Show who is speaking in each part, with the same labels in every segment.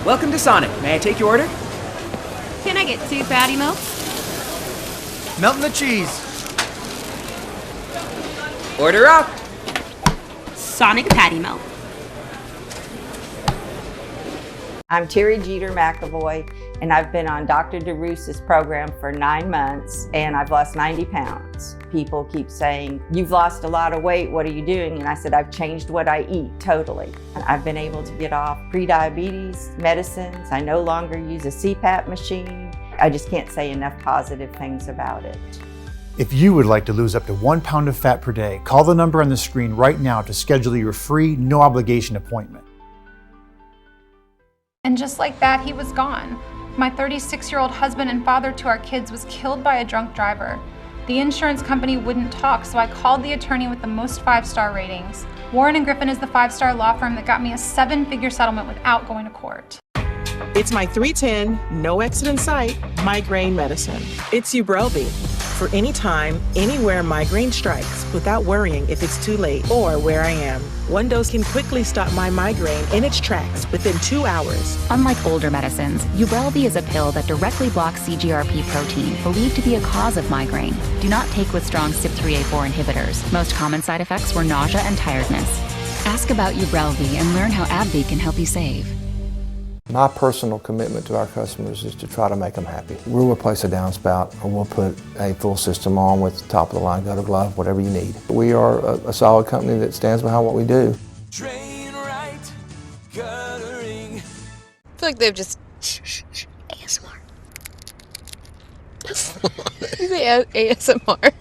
Speaker 1: Welcome to Sonic. May I take your order?
Speaker 2: Can I get 2 patty melts?
Speaker 3: Melting the cheese.
Speaker 1: Order up.
Speaker 2: Sonic patty melt.
Speaker 4: I'm Terry Jeter McAvoy, and I've been on Dr. DeRoos' program for 9 months, and I've lost 90 pounds. People keep saying, you've lost a lot of weight, what are you doing? And I said, I've changed what I eat, totally. I've been able to get off pre-diabetes medicines. I no longer use a CPAP machine. I just can't say enough positive things about it.
Speaker 3: If you would like to lose up to 1 pound of fat per day, call the number on the screen right now to schedule your free, no obligation appointment.
Speaker 5: And just like that, he was gone. My 36-year-old husband and father to our kids was killed by a drunk driver. The insurance company wouldn't talk, so I called the attorney with the most 5-star ratings. Warren & Griffin is the 5-star law firm that got me a 7-figure settlement without going to court.
Speaker 6: It's my 310, no exit in sight, Migraine Medicine. It's Ubrelvy for any time, anywhere migraine strikes without worrying if it's too late or where I am. 1 dose can quickly stop my migraine in its tracks within 2 hours.
Speaker 7: Unlike older medicines, Ubrelvy is a pill that directly blocks CGRP protein, believed to be a cause of migraine. Do not take with strong CYP3A4 inhibitors. Most common side effects were nausea and tiredness. Ask about Ubrelvy and learn how AbbVie can help you save.
Speaker 8: My personal commitment to our customers is to try to make them happy. We'll replace a downspout, or we'll put a full system on with top-of-the-line gutter glove, whatever you need. We are a solid company that stands behind what we do.
Speaker 9: Drain right, guttering.
Speaker 10: I feel like they've just ASMR. You say ASMR.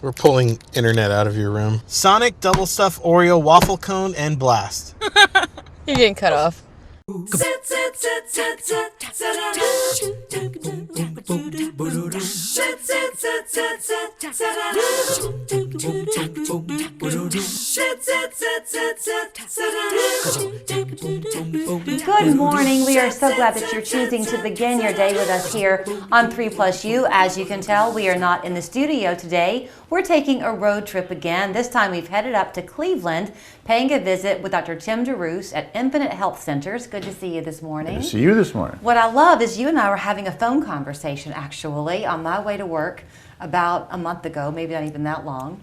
Speaker 11: We're pulling internet out of your room. Sonic double stuffed Oreo waffle cone and blast.
Speaker 10: You're getting cut off.
Speaker 12: Good morning. We are so glad that you're choosing to begin your day with us here on 3+U. As you can tell, we are not in the studio today. We're taking a road trip again. This time we've headed up to Cleveland, paying a visit with Dr. Tim DeRoos at Infinite Health Centers. Good to see you this morning.
Speaker 13: Good to see you this morning.
Speaker 12: What I love is you and I were having a phone conversation actually on my way to work about a month ago, maybe not even that long.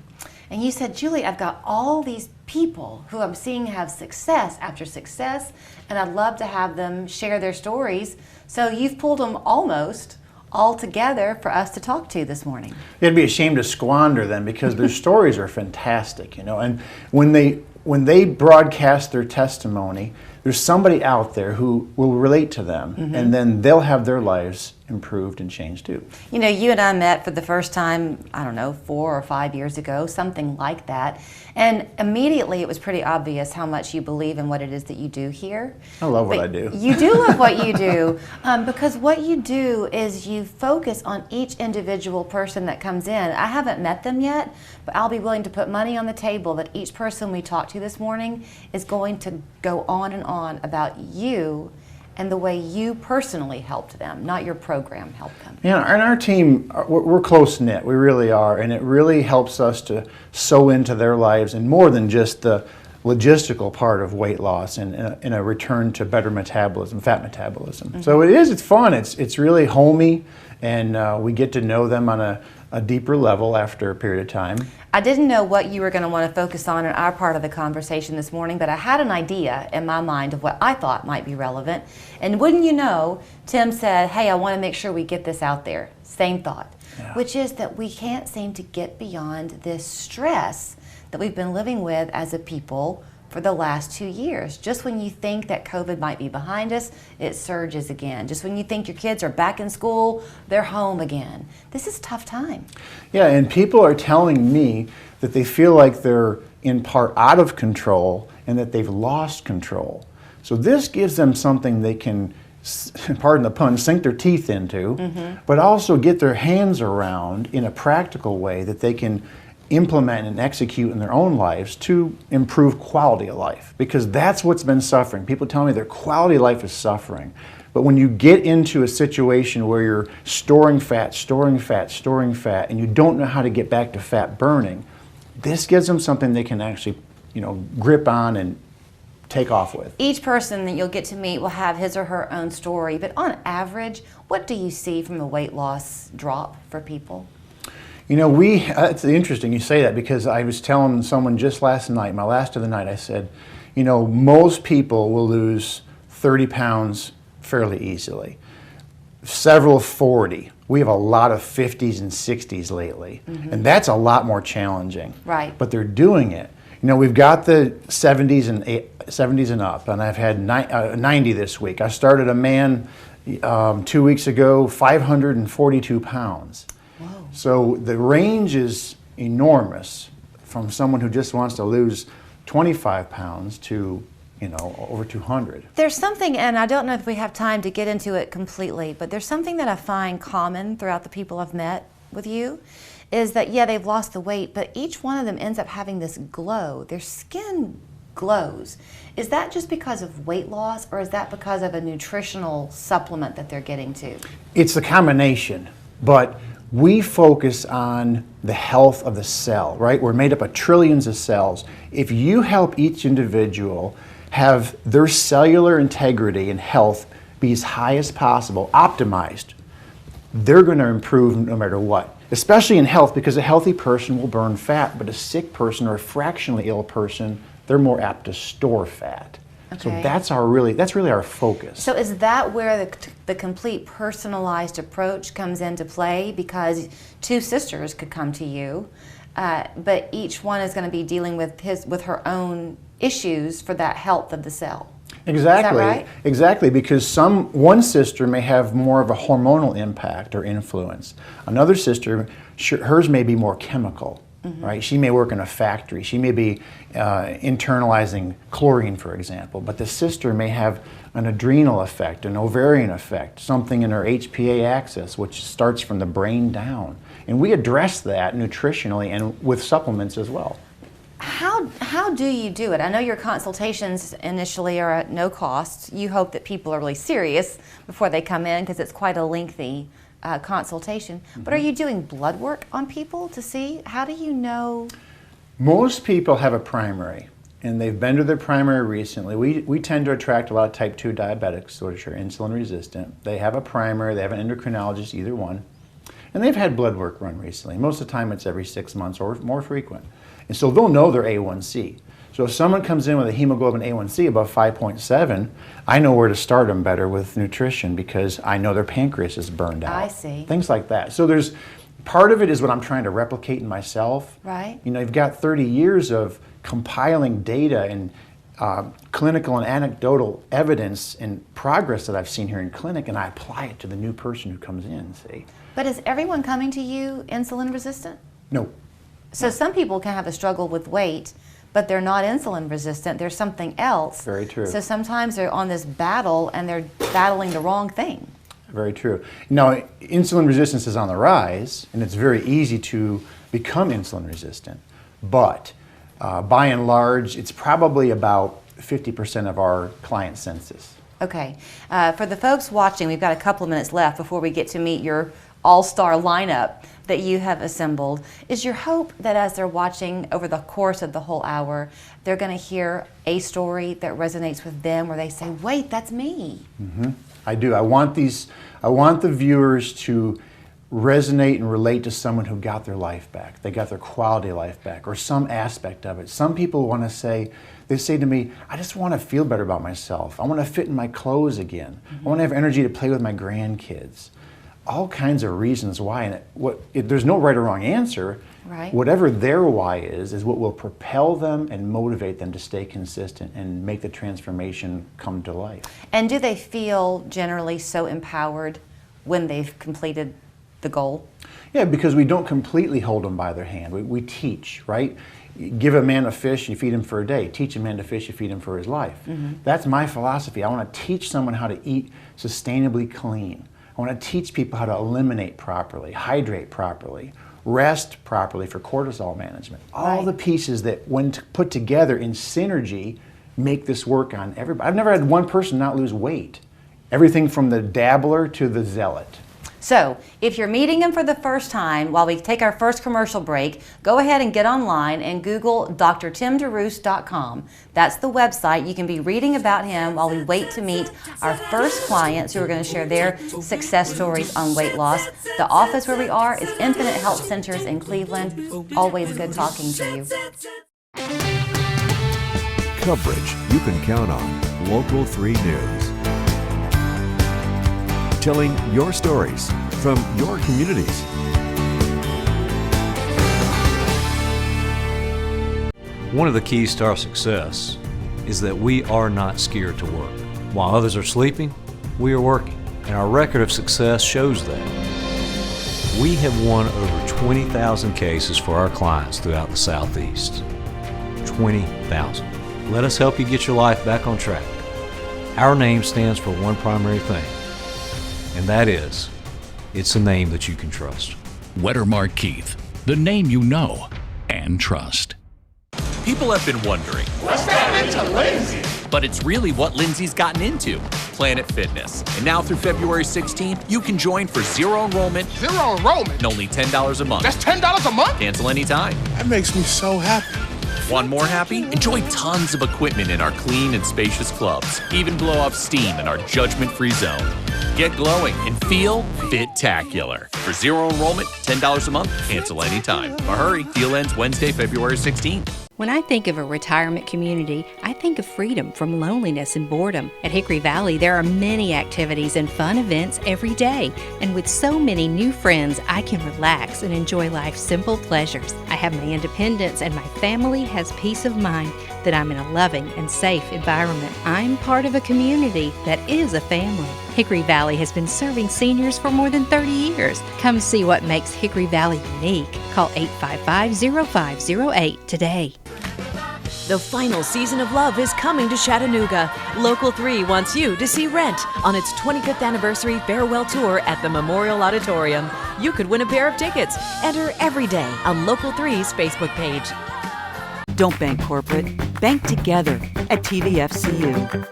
Speaker 12: And you said, Julie, I've got all these people who I'm seeing have success after success, and I'd love to have them share their stories. So you've pulled them almost all together for us to talk to this morning.
Speaker 13: It'd be a shame to squander them because their stories are fantastic, you know. And when they broadcast their testimony, there's somebody out there who will relate to them, and then they'll have their lives improved and changed too.
Speaker 12: You know, you and I met for the first time, I don't know, 4 or 5 years ago, something like that. And immediately it was pretty obvious how much you believe in what it is that you do here.
Speaker 13: I love what I do.
Speaker 12: You do love what you do because what you do is you focus on each individual person that comes in. I haven't met them yet, but I'll be willing to put money on the table that each person we talk to this morning is going to go on and on about you and the way you personally helped them, not your program helped them.
Speaker 13: Yeah, and our team, we're close-knit, we really are, and it really helps us to sew into their lives, and more than just the logistical part of weight loss and in a return to better metabolism, fat metabolism. So it's fun, it's really homey, and we get to know them on a deeper level after a period of time.
Speaker 12: I didn't know what you were going to want to focus on in our part of the conversation this morning, but I had an idea in my mind of what I thought might be relevant. And wouldn't you know, Tim said, hey, I want to make sure we get this out there. Same thought, which is that we can't seem to get beyond this stress that we've been living with as a people for the last 2 years. Just when you think that COVID might be behind us, it surges again. Just when you think your kids are back in school, they're home again. This is a tough time.
Speaker 13: Yeah, and people are telling me that they feel like they're in part out of control and that they've lost control. So this gives them something they can, pardon the pun, sink their teeth into, but also get their hands around in a practical way that they can implement and execute in their own lives to improve quality of life, because that's what's been suffering. People tell me their quality of life is suffering. But when you get into a situation where you're storing fat, and you don't know how to get back to fat burning, this gives them something they can actually, grip on and take off with.
Speaker 12: Each person that you'll get to meet will have his or her own story, but on average, what do you see from the weight loss drop for people?
Speaker 13: You know, it's interesting you say that, because I was telling someone just last night, my last of the night, I said, you know, most people will lose 30 pounds fairly easily. Several 40. We have a lot of 50s and 60s lately, and that's a lot more challenging.
Speaker 12: Right.
Speaker 13: But they're doing it. You know, we've got the 70s and up, and I've had 90 this week. I started a man 2 weeks ago, 542 pounds.
Speaker 12: Whoa.
Speaker 13: So the range is enormous, from someone who just wants to lose 25 pounds to, you know, over 200.
Speaker 12: There's something, and I don't know if we have time to get into it completely, but there's something that I find common throughout the people I've met with you, is that, yeah, they've lost the weight, but each one of them ends up having this glow. Their skin glows. Is that just because of weight loss, or is that because of a nutritional supplement that they're getting to?
Speaker 13: It's the combination, but we focus on the health of the cell, right? We're made up of trillions of cells. If you help each individual have their cellular integrity and health be as high as possible, optimized, they're going to improve no matter what. Especially in health, because a healthy person will burn fat, but a sick person or a fractionally ill person, they're more apt to store fat.
Speaker 12: Okay.
Speaker 13: So that's really our focus.
Speaker 12: So is that where the complete personalized approach comes into play? Because two sisters could come to you, but each one is going to be dealing with her own issues for that health of the cell.
Speaker 13: Exactly.
Speaker 12: Is that right?
Speaker 13: Exactly, because one sister may have more of a hormonal impact or influence. Another sister, hers may be more chemical, right? She may work in a factory. She may be internalizing chlorine, for example, but the sister may have an adrenal effect, an ovarian effect, something in her HPA axis, which starts from the brain down. And we address that nutritionally and with supplements as well.
Speaker 12: How do you do it? I know your consultations initially are at no cost. You hope that people are really serious before they come in, because it's quite a lengthy consultation. But are you doing blood work on people to see? How do you know?
Speaker 13: Most people have a primary, and they've been to their primary recently. We tend to attract a lot of type 2 diabetics, which are insulin resistant. They have a primary, they have an endocrinologist, either one, and they've had blood work run recently. Most of the time it's every 6 months or more frequent. And so they'll know their A1C. So if someone comes in with a hemoglobin A1C above 5.7, I know where to start them better with nutrition, because I know their pancreas is burned out.
Speaker 12: I see.
Speaker 13: Things like that. So there's part of it is what I'm trying to replicate in myself.
Speaker 12: Right.
Speaker 13: You know, you've got 30 years of compiling data and clinical and anecdotal evidence and progress that I've seen here in clinic, and I apply it to the new person who comes in, see.
Speaker 12: But is everyone coming to you insulin resistant?
Speaker 13: No.
Speaker 12: So some people can have a struggle with weight, but they're not insulin resistant. There's something else.
Speaker 13: Very true.
Speaker 12: So sometimes they're on this battle and they're battling the wrong thing.
Speaker 13: Very true. Now, insulin resistance is on the rise, and it's very easy to become insulin resistant. But by and large, it's probably about 50% of our client census.
Speaker 12: Okay. For the folks watching, we've got a couple of minutes left before we get to meet your all-star lineup that you have assembled. Is your hope that as they're watching over the course of the whole hour, they're going to hear a story that resonates with them, where they say, wait, that's me?
Speaker 13: I do. I want the viewers to resonate and relate to someone who got their life back. They got their quality of life back, or some aspect of it. Some people want to say, they say to me, I just want to feel better about myself. I want to fit in my clothes again. I want to have energy to play with my grandkids. All kinds of reasons why, and there's no right or wrong answer.
Speaker 12: Right.
Speaker 13: Whatever their why is what will propel them and motivate them to stay consistent and make the transformation come to life.
Speaker 12: And do they feel generally so empowered when they've completed the goal?
Speaker 13: Yeah, because we don't completely hold them by their hand. We teach, right? Give a man a fish, you feed him for a day. Teach a man to fish, you feed him for his life. That's my philosophy. I want to teach someone how to eat sustainably clean. I want to teach people how to eliminate properly, hydrate properly, rest properly for cortisol management. All the pieces that, when put together in synergy, make this work on everybody. I've never had one person not lose weight. Everything from the dabbler to the zealot.
Speaker 12: So if you're meeting him for the first time, while we take our first commercial break, go ahead and get online and Google drtimderoos.com. That's the website. You can be reading about him while we wait to meet our first clients who are going to share their success stories on weight loss. The office where we are is Infinite Health Centers in Cleveland. Always good talking to you.
Speaker 14: Coverage you can count on. Local 3 News. Telling your stories from your communities.
Speaker 15: One of the keys to our success is that we are not scared to work. While others are sleeping, we are working, and our record of success shows that. We have won over 20,000 cases for our clients throughout the Southeast. 20,000. Let us help you get your life back on track. Our name stands for one primary thing, and that is, it's a name that you can trust.
Speaker 16: Wettermark Keith, the name you know and trust.
Speaker 17: People have been wondering, what's gotten into Lindsay? But it's really what Lindsay's gotten into, Planet Fitness. And now through February 16th, you can join for zero enrollment.
Speaker 18: Zero enrollment?
Speaker 17: And only $10 a month.
Speaker 18: That's $10 a month?
Speaker 17: Cancel anytime.
Speaker 18: That makes me so happy.
Speaker 17: Want more happy? Enjoy tons of equipment in our clean and spacious clubs. Even blow off steam in our judgment-free zone. Get glowing and feel fit-tacular. For zero enrollment, $10 a month, cancel anytime. But hurry, deal ends Wednesday, February 16th.
Speaker 19: When I think of a retirement community, I think of freedom from loneliness and boredom. At Hickory Valley, there are many activities and fun events every day. And with so many new friends, I can relax and enjoy life's simple pleasures. I have my independence and my family has peace of mind that I'm in a loving and safe environment. I'm part of a community that is a family. Hickory Valley has been serving seniors for more than 30 years. Come see what makes Hickory Valley unique. Call 855-0508 today.
Speaker 20: The final season of Love is coming to Chattanooga. Local 3 wants you to see Rent on its 25th anniversary farewell tour at the Memorial Auditorium. You could win a pair of tickets. Enter every day on Local 3's Facebook page.
Speaker 21: Don't bank corporate. Bank together at TVFCU.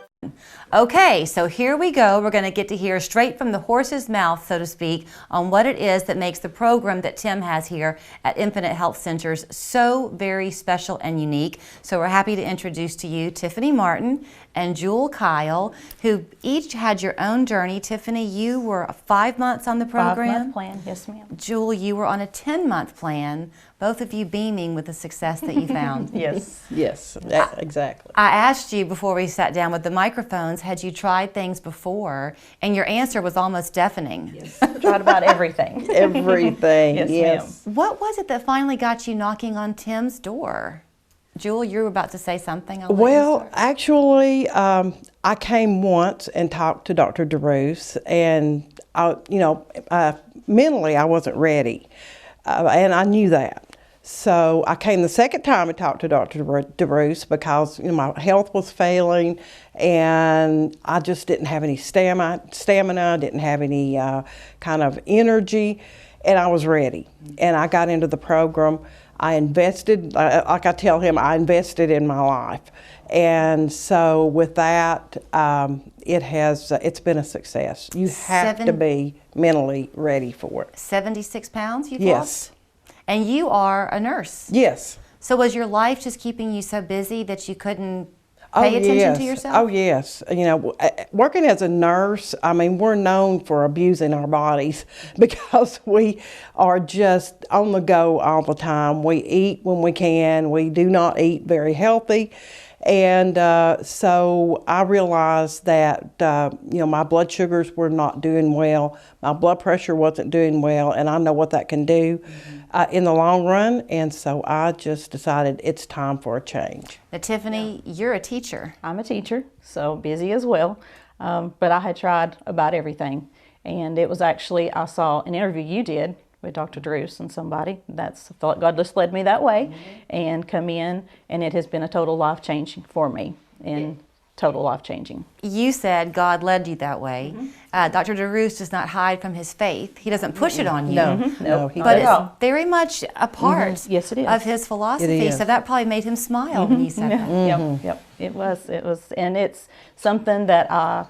Speaker 12: Okay, so here we go. We're going to get to hear straight from the horse's mouth, so to speak, on what it is that makes the program that Tim has here at Infinite Health Centers so very special and unique. So we're happy to introduce to you Tiffany Martin and Jewel Kyle, who each had your own journey. Tiffany, you were 5 months on the program.
Speaker 22: 5-month plan, yes ma'am.
Speaker 12: Jewel, you were on a 10-month plan, both of you beaming with the success that you found.
Speaker 22: Yes, exactly.
Speaker 12: I asked you before we sat down with the microphones, had you tried things before? And your answer was almost deafening.
Speaker 22: Yes, tried about everything. Everything, yes.
Speaker 12: Ma'am. What was it that finally got you knocking on Tim's door? Jewel, you were about to say something.
Speaker 22: Well, actually, I came once and talked to Dr. DeRoos, and mentally I wasn't ready, and I knew that. So I came the second time and talked to Dr. DeRoos because my health was failing, and I just didn't have any stamina, didn't have any kind of energy, and I was ready. And I got into the program. I invested, like I tell him, I invested in my life. And so with that, it's been a success. You have to be mentally ready for it.
Speaker 12: 76 pounds you've
Speaker 22: lost?
Speaker 12: Yes. And you are a nurse?
Speaker 22: Yes.
Speaker 12: So was your life just keeping you so busy that you couldn't pay attention to yourself?
Speaker 22: Oh, yes. Working as a nurse, we're known for abusing our bodies because we are just on the go all the time. We eat when we can. We do not eat very healthy. And so I realized that, my blood sugars were not doing well. My blood pressure wasn't doing well, and I know what that can do in the long run. And so I just decided it's time for a change.
Speaker 12: Now, Tiffany, you're a teacher.
Speaker 22: I'm a teacher, so busy as well. But I had tried about everything. And it was actually, I saw an interview you did with Dr. DeRoos and somebody. I felt like God just led me that way and come in, and it has been a total life changing for me, and total life changing.
Speaker 12: You said God led you that way. Dr. DeRoos does not hide from his faith. He doesn't push it on you.
Speaker 22: No, he
Speaker 12: but
Speaker 22: doesn't.
Speaker 12: it's very much a part
Speaker 22: yes, it is.
Speaker 12: of his philosophy. So that probably made him smile when you said that.
Speaker 22: Yep. It was, and it's something that I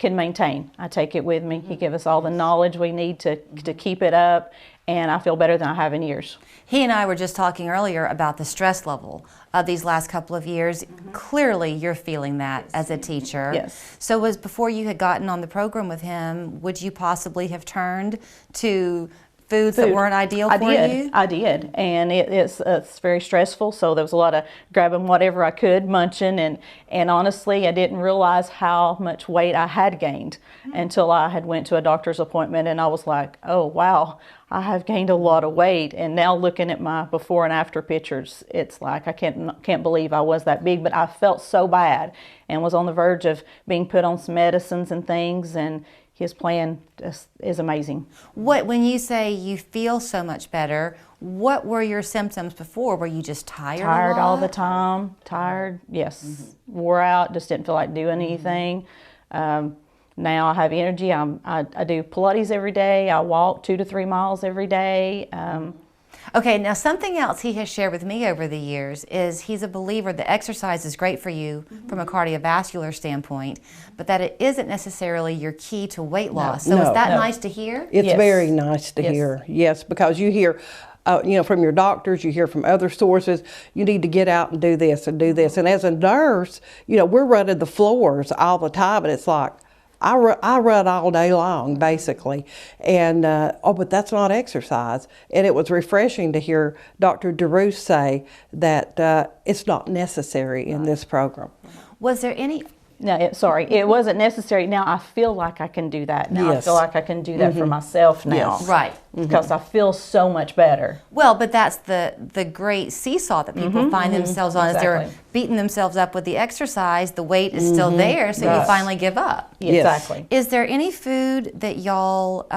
Speaker 1: can maintain. I take it with me. He gives us all the knowledge we need to keep it up, and I feel better than I have in years.
Speaker 12: He and I were just talking earlier about the stress level of these last couple of years. Clearly, you're feeling that as a teacher.
Speaker 1: Yes.
Speaker 12: So was before you had gotten on the program with him, would you possibly have turned to foods that weren't ideal for you?
Speaker 1: I did, and it's very stressful, so there was a lot of grabbing whatever I could, munching, and honestly, I didn't realize how much weight I had gained until I had went to a doctor's appointment, and I was like, oh wow, I have gained a lot of weight. And now looking at my before and after pictures, it's like I can't believe I was that big, but I felt so bad and was on the verge of being put on some medicines and things, and his plan is amazing.
Speaker 12: When you say you feel so much better, what were your symptoms before? Were you just tired?
Speaker 1: Tired all the time. Tired, yes. Wore out. Just didn't feel like doing anything. Now I have energy. I do Pilates every day. I walk 2 to 3 miles every day.
Speaker 12: Okay, now something else he has shared with me over the years is he's a believer that exercise is great for you from a cardiovascular standpoint, but that it isn't necessarily your key to weight loss. So is that nice to hear?
Speaker 22: It's very nice to hear, yes, because you hear from your doctors, you hear from other sources, you need to get out and do this and do this. And as a nurse, we're running the floors all the time, and it's like, I run all day long, basically, and but that's not exercise. And it was refreshing to hear Dr. DeRoos say that it's not necessary in this program.
Speaker 12: Was there any?
Speaker 1: No, it wasn't necessary. Now I feel like I can do that. Now I feel like I can do that for myself now.
Speaker 12: Yes. Right.
Speaker 1: Because I feel so much better.
Speaker 12: Well, but that's the great seesaw that people find themselves on. As they're beating themselves up with the exercise, the weight is still there, so you finally give up.
Speaker 1: Exactly.
Speaker 12: Is there any food that y'all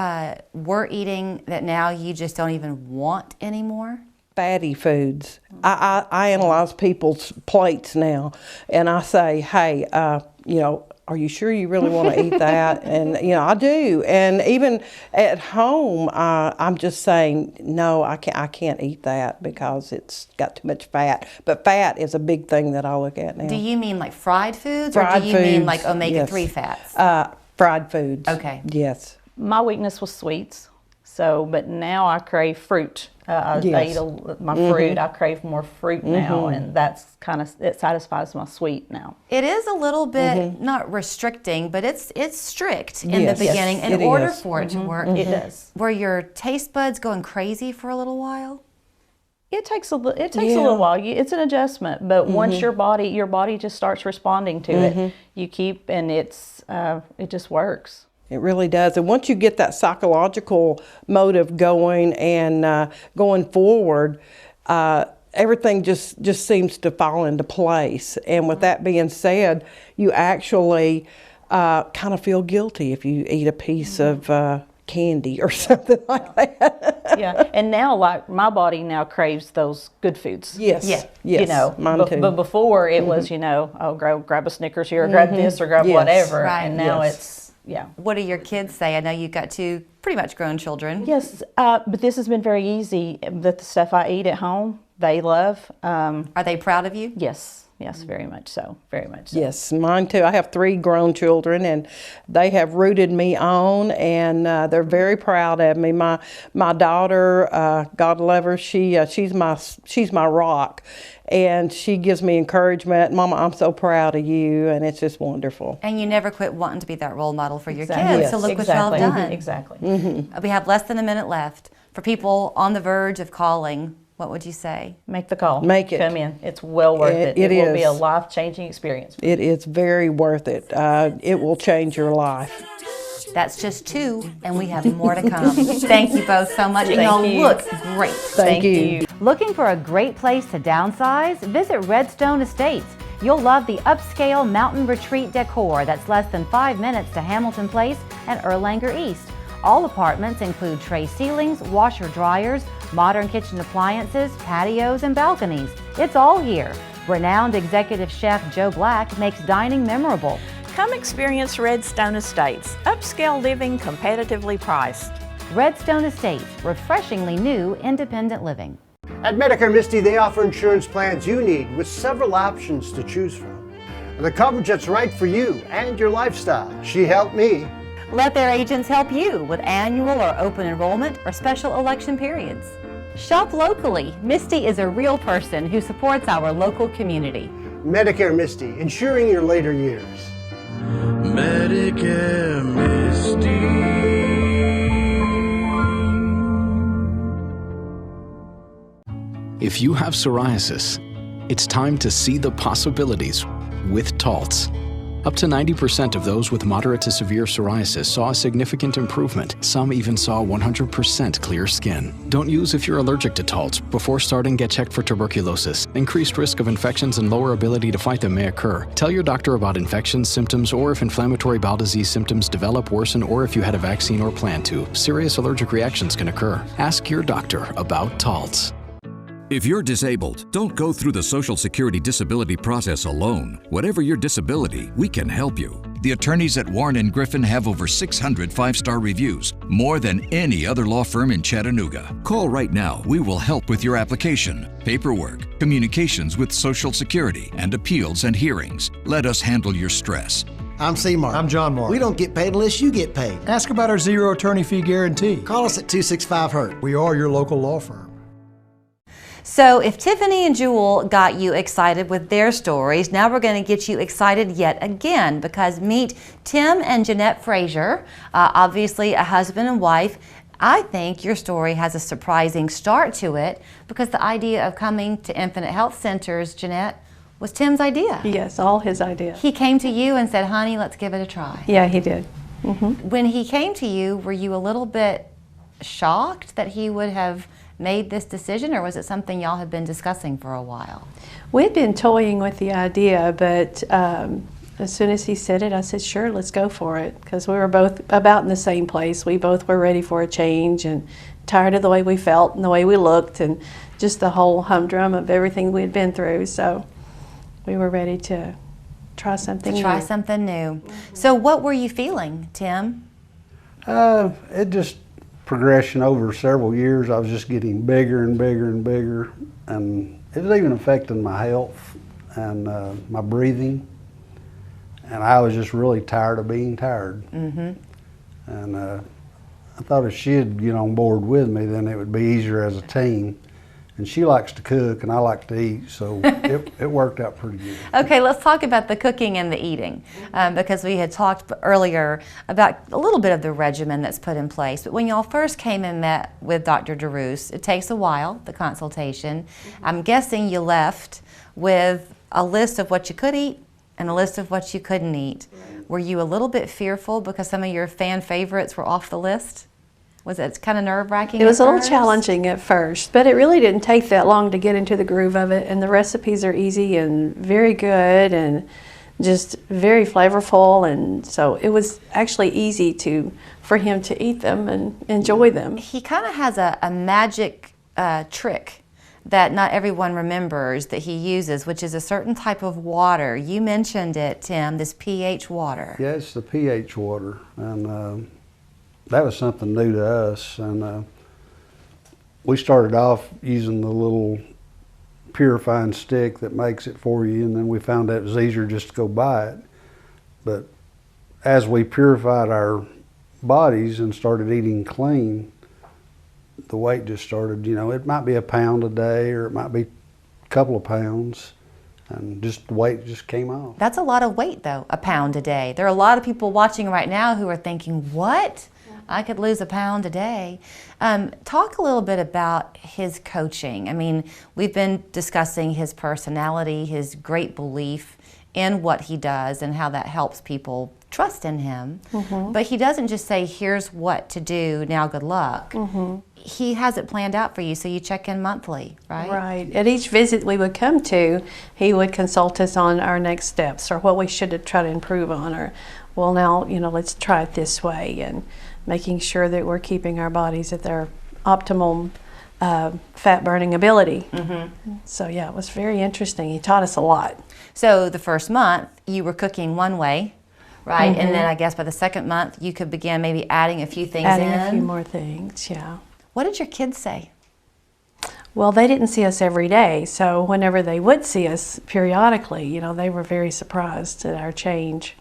Speaker 12: were eating that now you just don't even want anymore?
Speaker 22: Fatty foods. I analyze people's plates now, and I say, hey, are you sure you really want to eat that? And I do. And even at home, I'm just saying, no, I can't eat that because it's got too much fat. But fat is a big thing that I look at now.
Speaker 12: Do you mean like fried foods, or do you mean like omega-3 fats?
Speaker 22: Fried foods.
Speaker 12: Okay.
Speaker 22: Yes.
Speaker 1: My weakness was sweets. But now I crave fruit. I eat my fruit. I crave more fruit now, and that's it satisfies my sweet now.
Speaker 12: It is a little bit not restricting, but it's strict in the beginning in order for it to work.
Speaker 1: It does.
Speaker 12: Were your taste buds going crazy for a little while?
Speaker 1: It takes a little while. It's an adjustment, but once your body just starts responding to it, you keep, and it just works.
Speaker 22: It really does. And once you get that psychological motive going and going forward, everything just seems to fall into place. And with that being said, you actually kind of feel guilty if you eat a piece of candy or something like that.
Speaker 1: Yeah, and now like my body now craves those good foods.
Speaker 22: Yes, yes. Mine too.
Speaker 1: But before it was, grab a Snickers here, or grab this, or grab whatever.
Speaker 12: Right.
Speaker 1: And now it's. Yeah.
Speaker 12: What do your kids say? I know you've got 2 pretty much grown children.
Speaker 1: Yes, but this has been very easy. The stuff I eat at home, they love.
Speaker 12: Are they proud of you?
Speaker 1: Yes, very much so, very much so.
Speaker 22: Yes, mine too. I have 3 grown children, and they have rooted me on, and they're very proud of me. My daughter, God love her, she's my rock. And she gives me encouragement. Mama, I'm so proud of you, and it's just wonderful.
Speaker 12: And you never quit wanting to be that role model for your kids.
Speaker 1: Yes,
Speaker 12: so look what y'all have done.
Speaker 1: Exactly.
Speaker 12: We have less than a minute left. For people on the verge of calling, what would you say?
Speaker 1: Make the call.
Speaker 22: Make it.
Speaker 1: Come in. It's well worth it. It will be a life-changing experience.
Speaker 22: It is very worth it. It will change your life.
Speaker 12: That's just 2, and we have more to come. Thank you both so much. And y'all look great.
Speaker 22: Thank you.
Speaker 12: Looking for a great place to downsize? Visit Redstone Estates. You'll love the upscale mountain retreat decor that's less than 5 minutes to Hamilton Place and Erlanger East. All apartments include tray ceilings, washer dryers, modern kitchen appliances, patios, and balconies. It's all here. Renowned executive chef Joe Black makes dining memorable.
Speaker 2: Come experience Redstone Estates, upscale living competitively priced.
Speaker 12: Redstone Estates, refreshingly new independent living.
Speaker 23: At Medicare Misty, they offer insurance plans you need with several options to choose from.
Speaker 3: and the coverage that's right for you and your lifestyle. She helped me.
Speaker 12: Let their agents help you with annual or open enrollment or special election periods. Shop locally. Misty is a real person who supports our local community.
Speaker 3: Medicare Misty, ensuring your later years.
Speaker 9: Medicare Misty.
Speaker 4: If you have psoriasis, it's time to see the possibilities with Taltz. Up to 90% of those with moderate to severe psoriasis saw a significant improvement. Some even saw 100% clear skin. Don't use if you're allergic to Taltz. Before starting, get checked for tuberculosis. Increased risk of infections and lower ability to fight them may occur. Tell your doctor about infections, symptoms, or if inflammatory bowel disease symptoms develop, worsen, or if you had a vaccine or plan to. Serious allergic reactions can occur. Ask your doctor about Taltz.
Speaker 14: If you're disabled, don't go through the Social Security disability process alone. Whatever your disability, we can help you. The attorneys at Warren & Griffin have over 600 five-star reviews, more than any other law firm in Chattanooga. Call right now. We will help with your application, paperwork, communications with Social Security, and appeals and hearings. Let us handle your stress.
Speaker 23: I'm C-Mark.
Speaker 24: I'm John Mark.
Speaker 23: We don't get paid unless you get paid.
Speaker 24: Ask about our zero attorney fee guarantee.
Speaker 23: Call us at 265-HURT.
Speaker 24: We are your local law firm.
Speaker 12: So if Tiffany and Jewel got you excited with their stories, now we're going to get you excited yet again, because meet Tim and Jeanette Frazier, obviously a husband and wife. I think your story has a surprising start to it, because the idea of coming to Infinite Health Centers, Jeanette, was Tim's idea.
Speaker 1: Yes, all his idea.
Speaker 12: He came to you and said, honey, let's give it a try.
Speaker 1: Yeah, he did.
Speaker 12: When he came to you, were you a little bit shocked that he would have made this decision, or was it something y'all had been discussing for a while?
Speaker 1: We'd been toying with the idea, but as soon as he said it, I said, sure, let's go for it, because we were both about in the same place. We both were ready for a change and tired of the way we felt and the way we looked and just the whole humdrum of everything we had been through. So we were ready to try something new.
Speaker 12: So what were you feeling, Tim?
Speaker 23: It just progression over several years. I was just getting bigger and bigger and bigger, and it was even affecting my health and my breathing, and I was just really tired of being tired. And I thought if she'd get on board with me, then it would be easier as a team. And she likes to cook and I like to eat, so it worked out pretty good.
Speaker 12: Okay, let's talk about the cooking and the eating, because we had talked earlier about a little bit of the regimen that's put in place. But when y'all first came and met with Dr. DeRoos, it takes a while, the consultation. I'm guessing you left with a list of what you could eat and a list of what you couldn't eat. Were you a little bit fearful because some of your fan favorites were off the list? Was it kind of nerve-wracking?
Speaker 1: It was a little challenging at first, but it really didn't take that long to get into the groove of it. And the recipes are easy and very good and just very flavorful. And so it was actually easy for him to eat them and enjoy them.
Speaker 12: He kind of has a magic trick that not everyone remembers that he uses, which is a certain type of water. You mentioned it, Tim, this pH water.
Speaker 23: Yeah, it's the pH water. And that was something new to us, and we started off using the little purifying stick that makes it for you, and then we found that it was easier just to go buy it. But as we purified our bodies and started eating clean, the weight just started, it might be a pound a day or it might be a couple of pounds, and just the weight just came off.
Speaker 12: That's a lot of weight though, a pound a day. There are a lot of people watching right now who are thinking, what? I could lose a pound a day. Talk a little bit about his coaching. I mean, we've been discussing his personality, his great belief in what he does and how that helps people trust in him. But he doesn't just say, here's what to do, now good luck. He has it planned out for you, so you check in monthly, right?
Speaker 1: Right. At each visit we would come to, he would consult us on our next steps or what we should try to improve on, or, well, now, let's try it this way, and making sure that we're keeping our bodies at their optimum fat burning ability. So yeah, it was very interesting. He taught us a lot.
Speaker 12: So the first month you were cooking one way, right? And then I guess by the second month you could begin maybe adding a few things
Speaker 1: Adding a few more things, yeah.
Speaker 12: What did your kids say?
Speaker 5: Well, they didn't see us every day, so whenever they would see us periodically, you know, they were very surprised at our change.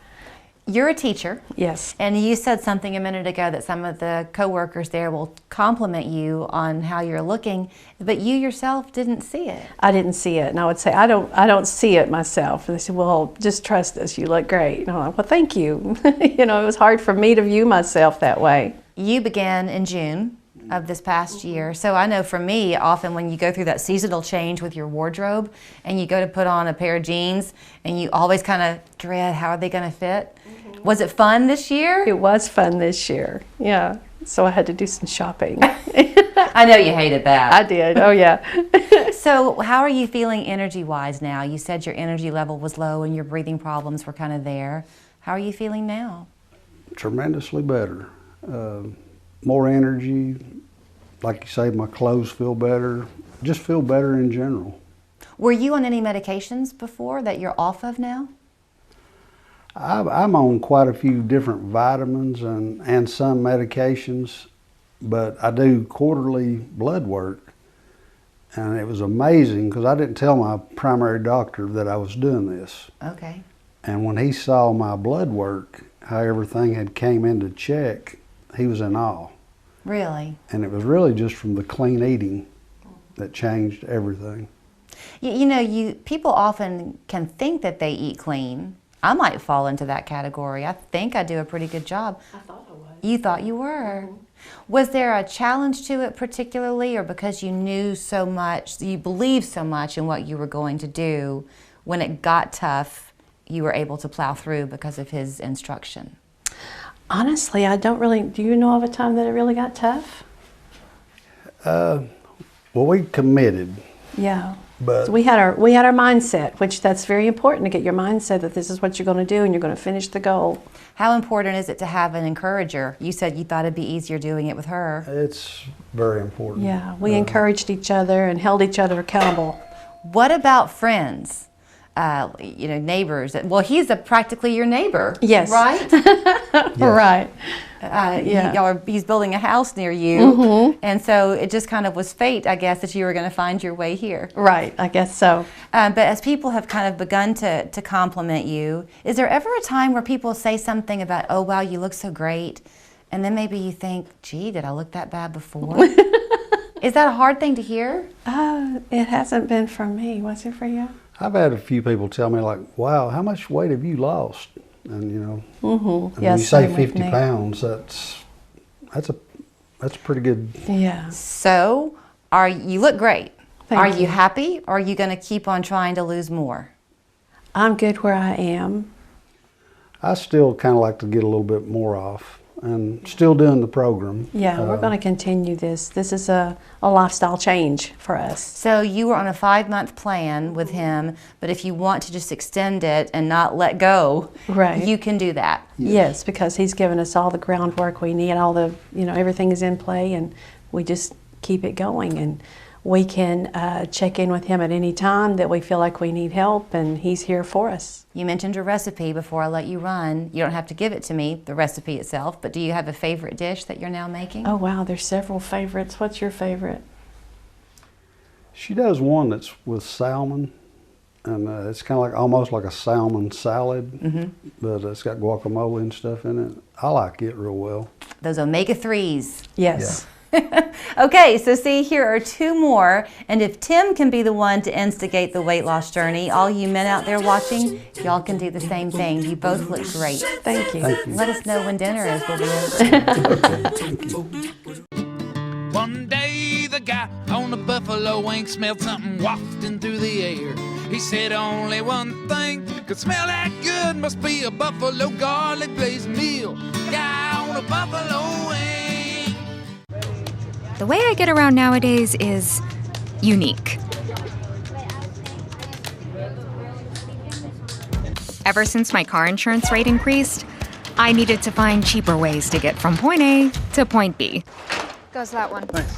Speaker 12: You're a teacher.
Speaker 5: Yes.
Speaker 12: And you said something a minute ago that some of the coworkers there will compliment you on how you're looking, but you yourself didn't see it.
Speaker 5: I didn't see it, and I would say, I don't see it myself. And they said, well, just trust us, you look great. And I'm like, well, thank you. You know, it was hard for me to view myself that way.
Speaker 12: You began in June of this past year. So I know for me, often when you go through that seasonal change with your wardrobe and you go to put on a pair of jeans and you always kind of dread, how are they going to fit? Was it fun this year?
Speaker 5: It was fun this year, yeah. So I had to do some shopping.
Speaker 12: I know you hated that.
Speaker 5: I did, oh yeah.
Speaker 12: So how are you feeling energy-wise now? You said your energy level was low and your breathing problems were kind of there. How are you feeling now?
Speaker 23: Tremendously better. More energy, like you say, my clothes feel better, just feel better in general.
Speaker 12: Were you on any medications before that you're off of now?
Speaker 23: I'm on quite a few different vitamins and some medications, but I do quarterly blood work. And it was amazing because I didn't tell my primary doctor that I was doing this.
Speaker 12: Okay.
Speaker 23: And when he saw my blood work, how everything had came into check, he was in awe.
Speaker 12: Really?
Speaker 23: And it was really just from the clean eating that changed everything.
Speaker 12: You know, people often can think that they eat clean. I might fall into that category. I think I do a pretty good job.
Speaker 5: I thought I was.
Speaker 12: You thought you were. Was there a challenge to it particularly, or because you knew so much, you believed so much in what you were going to do, when it got tough, you were able to plow through because of his instruction?
Speaker 5: Honestly, I don't really, do you know of a time that it really got tough?
Speaker 23: Well, we committed.
Speaker 5: Yeah.
Speaker 23: But
Speaker 5: so we had our mindset, which that's very important to get your mindset that this is what you're going to do and you're going to finish the goal.
Speaker 12: How important is it to have an encourager? You said you thought it'd be easier doing it with her.
Speaker 23: It's very important.
Speaker 5: Yeah, we encouraged each other and held each other accountable.
Speaker 12: What about friends? You know, neighbors. Well, he's practically your neighbor.
Speaker 5: Yes.
Speaker 12: Right?
Speaker 5: Yes. Right.
Speaker 12: He's building a house near you, and so it just kind of was fate, I guess, that you were going to find your way here.
Speaker 5: Right, I guess so.
Speaker 12: But as people have kind of begun to compliment you, is there ever a time where people say something about, oh, wow, you look so great, and then maybe you think, gee, did I look that bad before? Is that a hard thing to hear?
Speaker 5: It hasn't been for me. Was it for you?
Speaker 23: I've had a few people tell me, like, wow, how much weight have you lost? And, you know, and when you say 50 pounds, that's pretty good.
Speaker 5: Yeah.
Speaker 12: So, you look great.
Speaker 5: Thank
Speaker 12: you. You happy, or are you going to keep on trying to lose more?
Speaker 5: I'm good where I am.
Speaker 23: I still kind of like to get a little bit more off, and still doing the program.
Speaker 5: Yeah, we're going to continue this. This is a lifestyle change for us.
Speaker 12: So you were on a 5-month plan with him, but if you want to just extend it and not let go,
Speaker 5: right,
Speaker 12: you can do that.
Speaker 5: Yes, because he's given us all the groundwork we need, all the, you know, everything is in play, and we just keep it going. And we can check in with him at any time that we feel like we need help, and he's here for us.
Speaker 12: You mentioned a recipe before I let you run. You don't have to give it to me, the recipe itself, but do you have a favorite dish that you're now making?
Speaker 5: Oh wow, there's several favorites. What's your favorite?
Speaker 23: She does one that's with salmon, and it's kind of like almost like a salmon salad, but it's got guacamole and stuff in it. I like it real well.
Speaker 12: Those omega-3s.
Speaker 5: Yes.
Speaker 23: Yeah.
Speaker 12: Okay, so see, here are 2 more, and if Tim can be the one to instigate the weight loss journey, all you men out there watching, y'all can do the same thing. You both look great.
Speaker 5: Thank you.
Speaker 23: Thank you.
Speaker 12: Let us know when dinner is. We'll be over.
Speaker 9: One day the guy on the buffalo wing smelled something wafting through the air. He said only one thing could smell that good, must be a buffalo garlic glazed meal. Guy on a buffalo wing.
Speaker 6: The way I get around nowadays is unique. Ever since my car insurance rate increased, I needed to find cheaper ways to get from point A to point B.
Speaker 10: Goes that one.
Speaker 23: Thanks.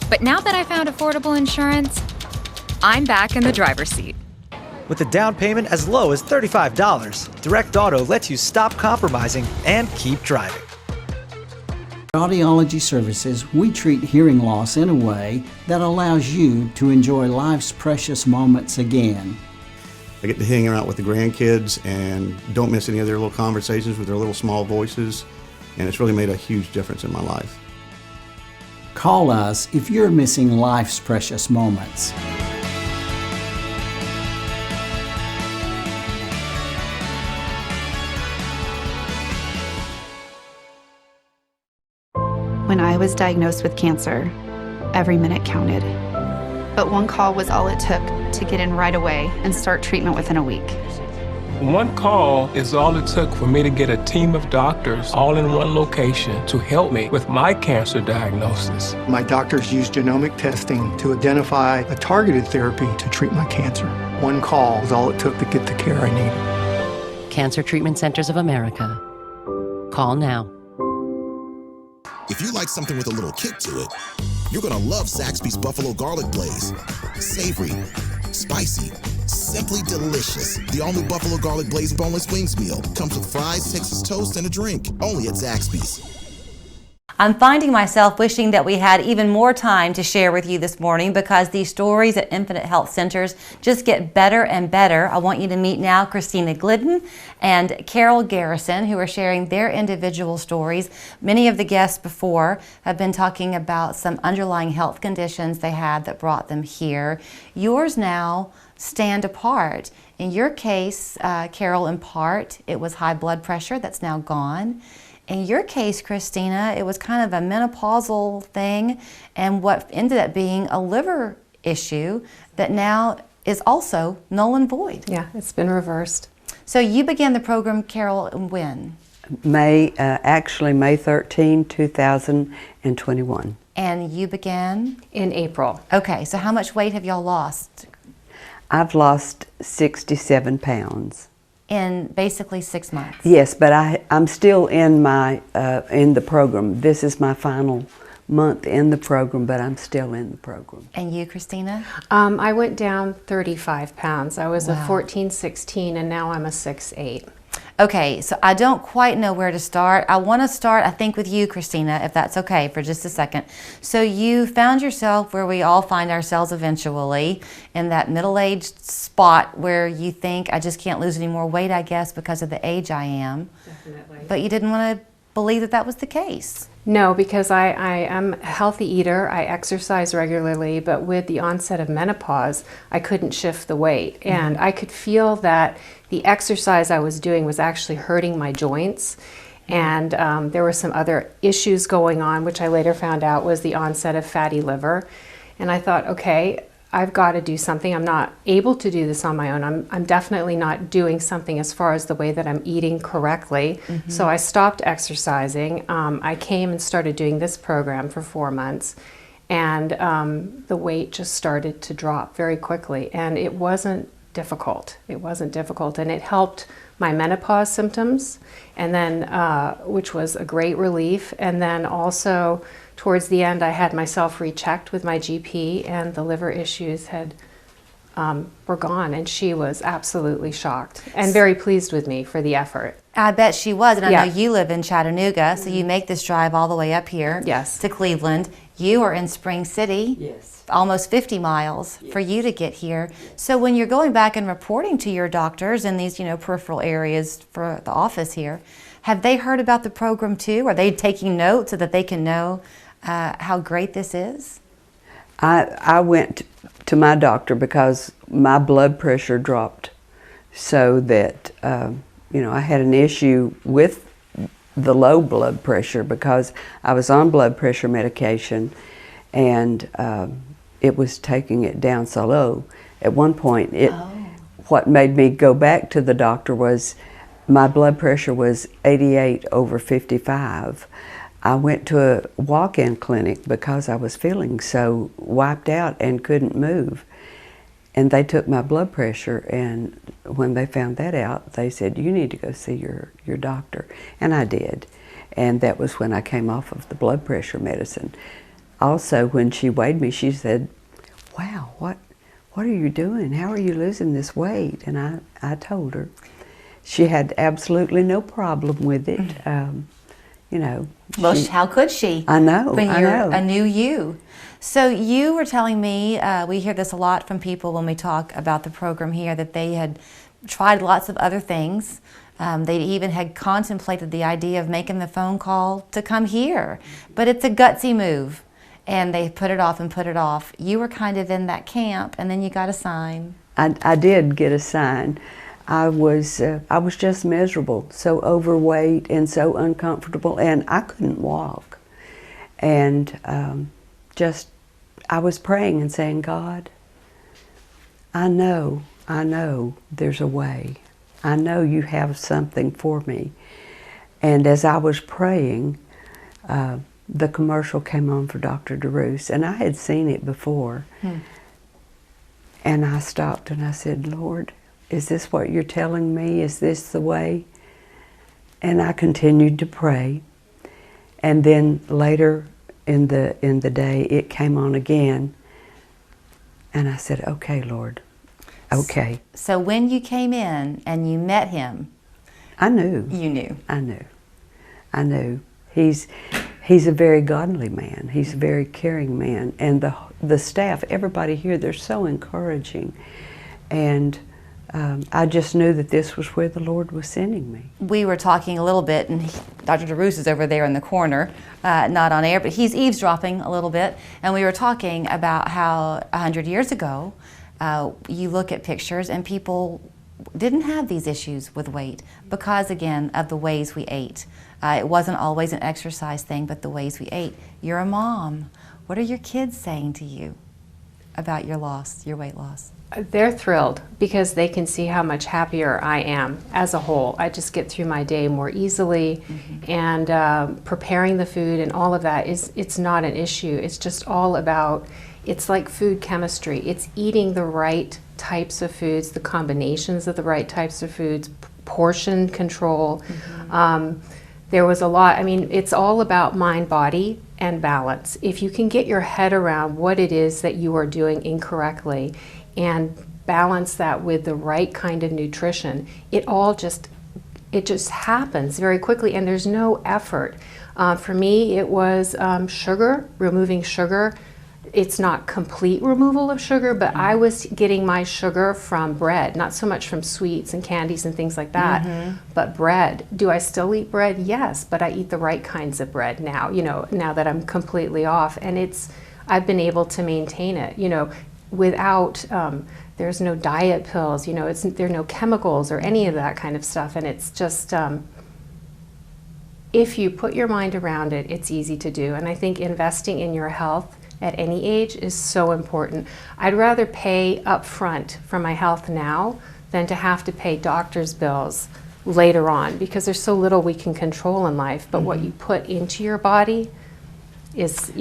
Speaker 6: But now that I found affordable insurance, I'm back in the driver's seat.
Speaker 7: With a down payment as low as $35, Direct Auto lets you stop compromising and keep driving.
Speaker 8: Audiology Services, we treat hearing loss in a way that allows you to enjoy life's precious moments again.
Speaker 11: I get to hang out with the grandkids and don't miss any of their little conversations with their little small voices, and it's really made a huge difference in my life.
Speaker 8: Call us if you're missing life's precious moments.
Speaker 13: When I was diagnosed with cancer, every minute counted. But one call was all it took to get in right away and start treatment within a week.
Speaker 15: One call is all it took for me to get a team of doctors all in one location to help me with my cancer diagnosis.
Speaker 25: My doctors used genomic testing to identify a targeted therapy to treat my cancer. One call was all it took to get the care I needed.
Speaker 26: Cancer Treatment Centers of America. Call now.
Speaker 27: If you like something with a little kick to it, you're gonna love Zaxby's Buffalo Garlic Blaze. Savory, spicy, simply delicious. The all-new Buffalo Garlic Blaze Boneless Wings meal comes with fries, Texas toast, and a drink. Only at Zaxby's.
Speaker 12: I'm finding myself wishing that we had even more time to share with you this morning because these stories at Infinite Health Centers just get better and better. I want you to meet now Christina Glidden and Carol Garrison, who are sharing their individual stories. Many of the guests before have been talking about some underlying health conditions they had that brought them here. Yours now stand apart. In your case, Carol, in part, it was high blood pressure that's now gone. In your case, Christina, it was kind of a menopausal thing and what ended up being a liver issue that now is also null and void.
Speaker 5: Yeah, it's been reversed.
Speaker 12: So you began the program, Carol, when?
Speaker 28: Actually May 13, 2021.
Speaker 12: And you began?
Speaker 5: In April.
Speaker 12: Okay, so how much weight have y'all lost?
Speaker 28: I've lost 67 pounds.
Speaker 12: In basically 6 months?
Speaker 28: Yes, but I'm still in the program. This is my final month in the program, but I'm still in the program.
Speaker 12: And you, Christina?
Speaker 5: I went down 35 pounds. I was a 14, 16, and now I'm a 6'8".
Speaker 12: Okay, so I don't quite know where to start. I want to start, I think, with you, Christina, if that's okay, for just a second. So you found yourself where we all find ourselves eventually, in that middle-aged spot where you think, I just can't lose any more weight, I guess, because of the age I am.
Speaker 5: Definitely.
Speaker 12: But you didn't want to believe that that was the case.
Speaker 5: No, because I am a healthy eater. I exercise regularly, but with the onset of menopause, I couldn't shift the weight. And I could feel that the exercise I was doing was actually hurting my joints. And there were some other issues going on, which I later found out was the onset of fatty liver. And I thought, okay, I've got to do something. I'm not able to do this on my own. I'm definitely not doing something as far as the way that I'm eating correctly. So I stopped exercising. I came and started doing this program for 4 months, and the weight just started to drop very quickly. And it wasn't difficult. It wasn't difficult, and it helped my menopause symptoms, and then which was a great relief. And then also, towards the end, I had myself rechecked with my GP, and the liver issues were gone, and she was absolutely shocked and very pleased with me for the effort.
Speaker 12: I bet she was, and I know you live in Chattanooga, so you make this drive all the way up here to Cleveland. You are in Spring City, almost 50 miles for you to get here. So when you're going back and reporting to your doctors in these, peripheral areas for the office here, have they heard about the program too? Are they taking notes so that they can know how great this is?
Speaker 28: I went to my doctor because my blood pressure dropped so that, I had an issue with the low blood pressure because I was on blood pressure medication, and it was taking it down so low. At one point, what made me go back to the doctor was my blood pressure was 88/55. I went to a walk-in clinic because I was feeling so wiped out and couldn't move. And they took my blood pressure, and when they found that out, they said, you need to go see your doctor. And I did. And that was when I came off of the blood pressure medicine. Also, when she weighed me, she said, wow, what are you doing? How are you losing this weight? And I told her. She had absolutely no problem with it. you know.
Speaker 12: Well, how could she?
Speaker 28: I know.
Speaker 12: When
Speaker 28: I
Speaker 12: you're
Speaker 28: know.
Speaker 12: a new you. So you were telling me, we hear this a lot from people when we talk about the program here, that they had tried lots of other things. They even had contemplated the idea of making the phone call to come here. But it's a gutsy move, and they put it off and put it off. You were kind of in that camp, and then you got a sign.
Speaker 28: I did get a sign. I was just miserable, so overweight and so uncomfortable, and I couldn't walk. And I was praying and saying, God, I know there's a way. I know you have something for me. And as I was praying, the commercial came on for Dr. DeRoos, and I had seen it before. And I stopped and I said, Lord, is this what you're telling me? Is this the way? And I continued to pray. And then later in the day, it came on again. And I said, okay, Lord, okay.
Speaker 12: So when you came in and you met him,
Speaker 28: I knew.
Speaker 12: You knew.
Speaker 28: I knew. He's a very godly man. He's a very caring man. And the staff, everybody here, they're so encouraging. And I just knew that this was where the Lord was sending me.
Speaker 12: We were talking a little bit, and Dr. DeRoos is over there in the corner, not on air, but he's eavesdropping a little bit. And we were talking about how 100 years ago, you look at pictures and people didn't have these issues with weight because, again, of the ways we ate. It wasn't always an exercise thing, but the ways we ate. You're a mom. What are your kids saying to you about your loss, your weight loss?
Speaker 2: They're thrilled because they can see how much happier I am as a whole. I just get through my day more easily, and preparing the food and all of that it's not an issue. It's just all about, it's like food chemistry. It's eating the right types of foods, the combinations of the right types of foods, portion control. There was a lot, I mean, it's all about mind, body, and balance. If you can get your head around what it is that you are doing incorrectly and balance that with the right kind of nutrition, it just happens very quickly, and there's no effort. For me, it was sugar, removing sugar. It's not complete removal of sugar, but I was getting my sugar from bread, not so much from sweets and candies and things like that, but bread. Do I still eat bread? Yes, but I eat the right kinds of bread now, now that I'm completely off. And I've been able to maintain it, without, there's no diet pills, there are no chemicals or any of that kind of stuff. And it's just, if you put your mind around it, it's easy to do. And I think investing in your health at any age is so important. I'd rather pay up front for my health now than to have to pay doctor's bills later on, because there's so little we can control in life, but what you put into your body is,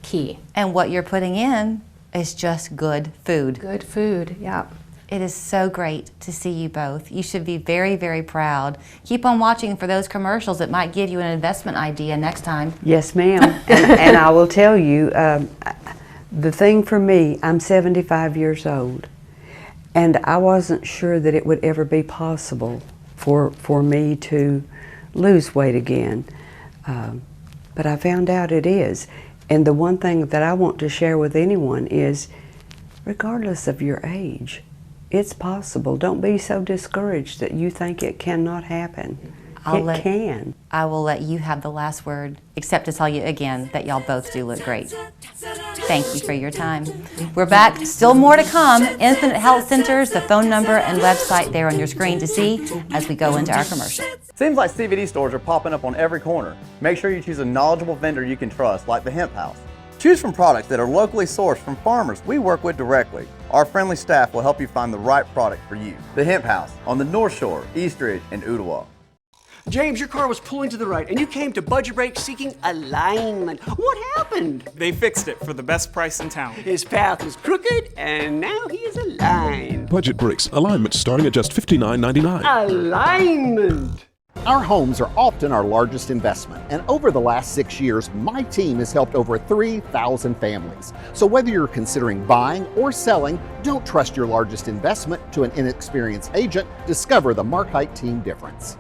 Speaker 2: key.
Speaker 12: And what you're putting in is just good food.
Speaker 2: Good food, yeah.
Speaker 12: It is so great to see you both. You should be very, very proud. Keep on watching for those commercials that might give you an investment idea next time.
Speaker 28: Yes, ma'am. and I will tell you, the thing for me, I'm 75 years old, and I wasn't sure that it would ever be possible for me to lose weight again. But I found out it is. And the one thing that I want to share with anyone is, regardless of your age, it's possible. Don't be so discouraged that you think it cannot happen. It can.
Speaker 12: I will let you have the last word, except to tell you again that y'all both do look great. Thank you for your time. We're back. Still more to come. Infinite Health Centers, the phone number and website there on your screen to see as we go into our commercial.
Speaker 16: Seems like CBD stores are popping up on every corner. Make sure you choose a knowledgeable vendor you can trust, like the Hemp House. Choose from products that are locally sourced from farmers we work with directly. Our friendly staff will help you find the right product for you. The Hemp House on the North Shore, Eastridge, and Ooltewah.
Speaker 17: James, your car was pulling to the right, and you came to Budget Brake seeking alignment. What happened?
Speaker 18: They fixed it for the best price in town.
Speaker 17: His path was crooked, and now he is aligned.
Speaker 19: Budget Brakes, alignment starting at just $59.99.
Speaker 17: Alignment!
Speaker 20: Our homes are often our largest investment, and over the last 6 years, my team has helped over 3,000 families. So whether you're considering buying or selling, don't trust your largest investment to an inexperienced agent. Discover the Markite team difference.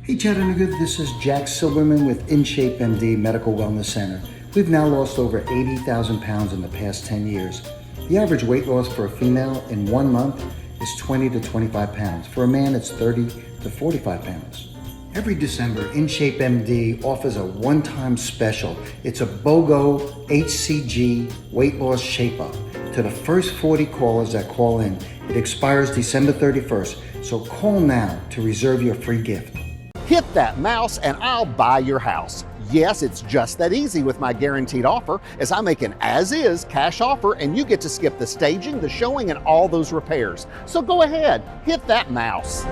Speaker 1: Hey Chattanooga, this is Jack Silverman with InShape MD Medical Wellness Center. We've now lost over 80,000 pounds in the past 10 years. The average weight loss for a female in 1 month is 20 to 25 pounds. For a man, it's 30 to 45 pounds. Every December, InShape MD offers a one-time special. It's a BOGO HCG weight loss shape-up. To the first 40 callers that call in, it expires December 31st, so call now to reserve your free gift.
Speaker 20: Hit that mouse and I'll buy your house. Yes, it's just that easy with my guaranteed offer, as I make an as-is cash offer and you get to skip the staging, the showing, and all those repairs. So go ahead, hit that mouse.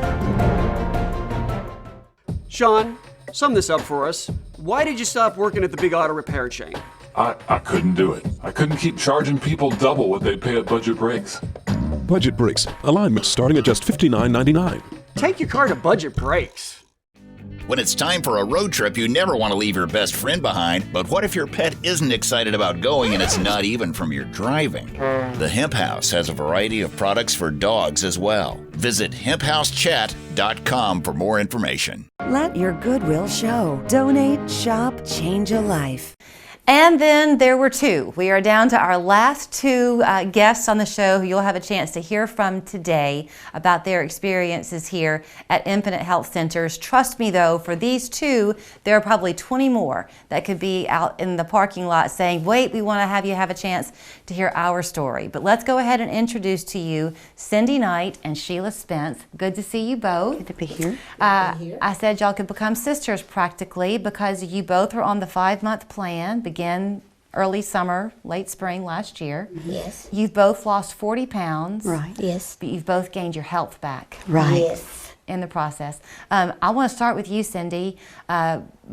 Speaker 17: Sean, sum this up for us. Why did you stop working at the big auto repair chain?
Speaker 19: I couldn't do it. I couldn't keep charging people double what they pay at Budget Brakes. Budget Brakes. Alignment starting at just $59.99.
Speaker 17: Take your car to Budget Brakes.
Speaker 3: When it's time for a road trip, you never want to leave your best friend behind, but what if your pet isn't excited about going and it's not even from your driving? The Hemp House has a variety of products for dogs as well. Visit hemphousechat.com for more information.
Speaker 4: Let your goodwill show. Donate, shop, change a life.
Speaker 12: And then there were two. We are down to our last two guests on the show who you'll have a chance to hear from today about their experiences here at Infinite Health Centers. Trust me though, for these two, there are probably 20 more that could be out in the parking lot saying, wait, we want to have you have a chance to hear our story. But let's go ahead and introduce to you Cindy Knight and Sheila Spence. Good to see you both.
Speaker 5: Good to be here.
Speaker 12: I said y'all could become sisters practically because you both were on the 5-month plan, began early summer, late spring last year.
Speaker 9: Yes.
Speaker 12: You've both lost 40 pounds.
Speaker 5: Right.
Speaker 9: Yes.
Speaker 12: But you've both gained your health back.
Speaker 5: Right.
Speaker 9: Yes.
Speaker 12: In the process. I want to start with you, Cindy,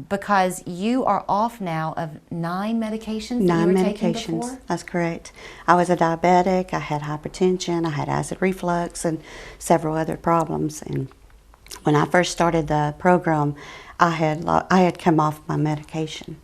Speaker 12: because you are off now of 9 medications that you were taking before?
Speaker 14: That's correct. I was a diabetic, I had hypertension, I had acid reflux, and several other problems. And when I first started the program, I had come off my medication.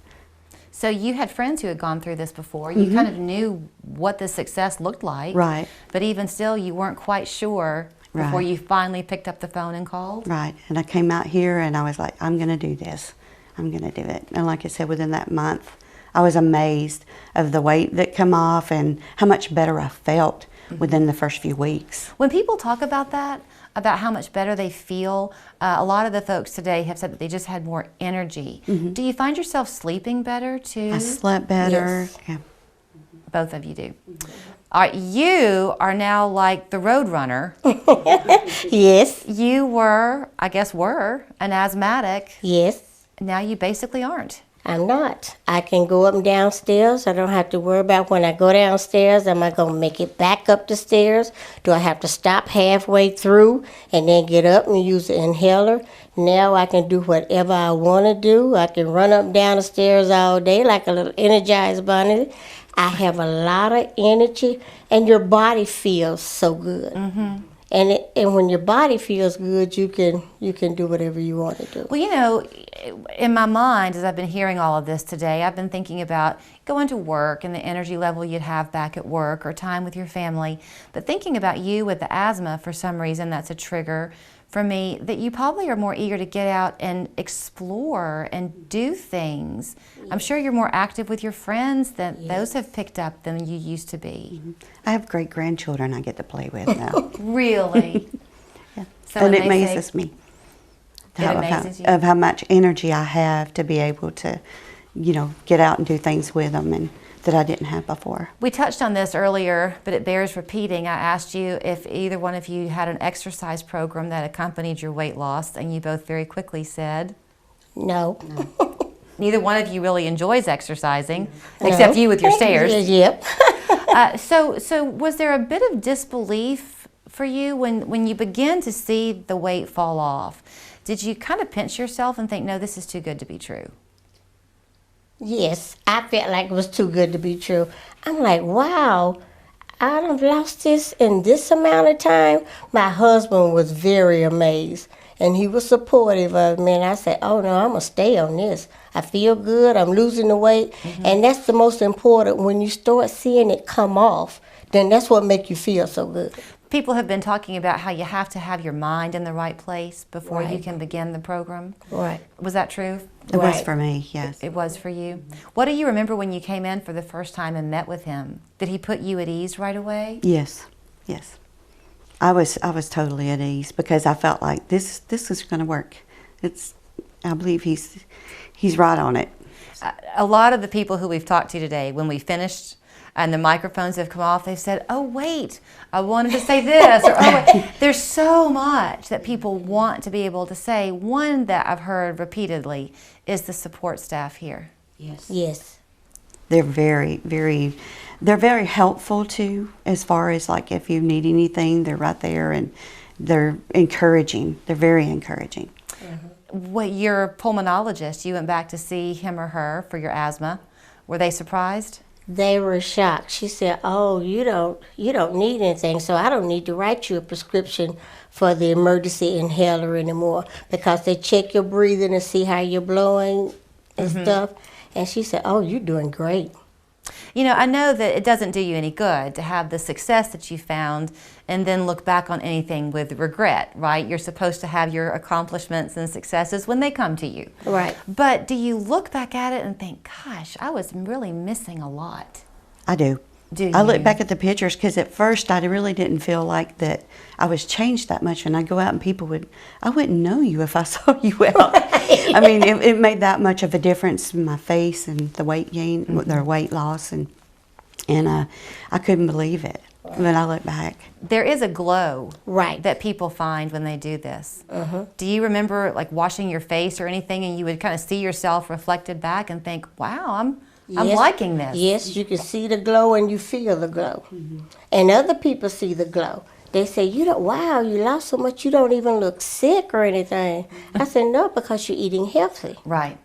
Speaker 12: So you had friends who had gone through this before. You kind of knew what the success looked like.
Speaker 14: Right.
Speaker 12: But even still, you weren't quite sure before you finally picked up the phone and called.
Speaker 14: Right. And I came out here and I was like, I'm going to do this. I'm going to do it. And like I said, within that month, I was amazed of the weight that come off and how much better I felt within the first few weeks.
Speaker 12: When people talk about that, about how much better they feel, a lot of the folks today have said that they just had more energy. Do you find yourself sleeping better too?
Speaker 14: I slept better.
Speaker 12: Yes.
Speaker 14: Yeah.
Speaker 12: Both of you do. All right, you are now like the road runner.
Speaker 9: Yes.
Speaker 12: You were, I guess an asthmatic.
Speaker 9: Yes.
Speaker 12: Now you basically aren't.
Speaker 9: I'm not. I can go up and downstairs. I don't have to worry about when I go downstairs, am I going to make it back up the stairs? Do I have to stop halfway through and then get up and use the inhaler? Now I can do whatever I want to do. I can run up and down the stairs all day like a little energized bunny. I have a lot of energy, and your body feels so good. And when your body feels good, you can do whatever you want to do.
Speaker 12: Well, you know, in my mind, as I've been hearing all of this today, I've been thinking about going to work and the energy level you'd have back at work or time with your family. But thinking about you with the asthma, for some reason, that's a trigger for me, that you probably are more eager to get out and explore and do things. I'm sure you're more active with your friends, that those have picked up than you used to be.
Speaker 14: I have great grandchildren I get to play with now.
Speaker 12: Really?
Speaker 14: Yeah.
Speaker 12: So
Speaker 14: and
Speaker 12: when
Speaker 14: it
Speaker 12: they
Speaker 14: amazes me
Speaker 12: amazes you?
Speaker 14: of how much energy I have to be able to, get out and do things with them and that I didn't have before.
Speaker 12: We touched on this earlier, but it bears repeating. I asked you if either one of you had an exercise program that accompanied your weight loss, and you both very quickly said,
Speaker 9: No.
Speaker 12: Neither one of you really enjoys exercising, except you with your stairs.
Speaker 9: Yep.
Speaker 12: So was there a bit of disbelief for you when you begin to see the weight fall off? Did you kind of pinch yourself and think, no, this is too good to be true?
Speaker 9: Yes, I felt like it was too good to be true. I'm like, wow, I done lost this in this amount of time. My husband was very amazed, and he was supportive of me. And I said, oh no, I'm gonna stay on this. I feel good, I'm losing the weight, and that's the most important. When you start seeing it come off, then that's what makes you feel so good.
Speaker 12: People have been talking about how you have to have your mind in the right place before you
Speaker 9: Right.
Speaker 12: can begin the program.
Speaker 9: Right.
Speaker 12: Was that true?
Speaker 14: It was for me, yes.
Speaker 12: It was for you. What do you remember when you came in for the first time and met with him? Did he put you at ease right away?
Speaker 14: Yes, yes. I was totally at ease because I felt like this is going to work. I believe he's right on it.
Speaker 12: A lot of the people who we've talked to today, when we finished and the microphones have come off, they've said, oh, wait, I wanted to say this. Or, oh, wait. There's so much that people want to be able to say. One that I've heard repeatedly is the support staff here.
Speaker 9: Yes. Yes.
Speaker 14: They're they're very helpful too, as far as like if you need anything, they're right there, and they're encouraging. They're very encouraging.
Speaker 12: What your pulmonologist, you went back to see him or her for your asthma. Were they surprised?
Speaker 9: They were shocked. She said, "Oh, you don't need anything, so I don't need to write you a prescription for the emergency inhaler anymore, because they check your breathing and see how you're blowing and stuff." And she said, "Oh, you're doing great."
Speaker 12: You know, I know that it doesn't do you any good to have the success that you found and then look back on anything with regret, right? You're supposed to have your accomplishments and successes when they come to you.
Speaker 9: Right.
Speaker 12: But do you look back at it and think, gosh, I was really missing a lot?
Speaker 14: I do.
Speaker 12: Do
Speaker 14: I
Speaker 12: you?
Speaker 14: look back at the pictures because at first I really didn't feel like that I was changed that much. And I'd go out and I wouldn't know you if I saw you out. I mean, it made that much of a difference in my face and the weight gain, their weight loss, and I couldn't believe it when I look back.
Speaker 12: There is a glow that people find when they do this. Do you remember like washing your face or anything, and you would kind of see yourself reflected back and think, wow, I'm liking this?
Speaker 9: Yes, you can see the glow and you feel the glow. And other people see the glow. They say, wow, you lost so much, you don't even look sick or anything. I said, no, because you're eating healthy.
Speaker 12: Right.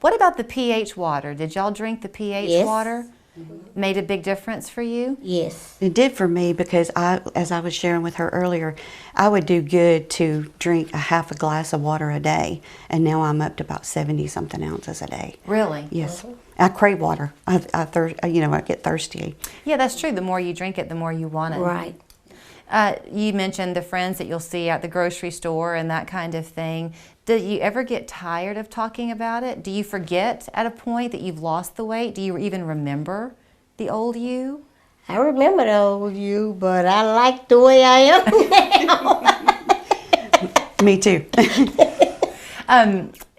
Speaker 12: What about the pH water? Did y'all drink the pH water? Made a big difference for you?
Speaker 9: Yes.
Speaker 14: It did for me because as I was sharing with her earlier, I would do good to drink a half a glass of water a day, and now I'm up to about 70-something ounces a day.
Speaker 12: Really?
Speaker 14: Yes. I crave water. I get thirsty.
Speaker 12: Yeah, that's true. The more you drink it, the more you want it.
Speaker 9: Right.
Speaker 12: You mentioned the friends that you'll see at the grocery store and that kind of thing. Do you ever get tired of talking about it? Do you forget at a point that you've lost the weight? Do you even remember the old you?
Speaker 9: I remember the old you, but I like the way I am now.
Speaker 14: Me too.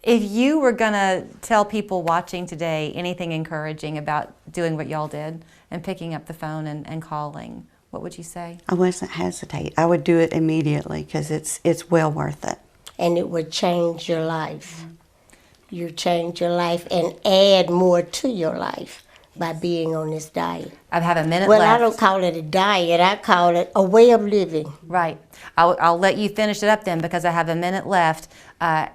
Speaker 12: If you were going to tell people watching today anything encouraging about doing what y'all did and picking up the phone and calling, what would you say?
Speaker 14: I wouldn't hesitate. I would do it immediately because it's well worth it.
Speaker 9: And it would change your life. You change your life and add more to your life by being on this diet.
Speaker 12: I have a minute
Speaker 9: left.
Speaker 12: left.
Speaker 9: Well, I don't call it a diet. I call it a way of living.
Speaker 12: Right. I'll let you finish it up then because I have a minute left.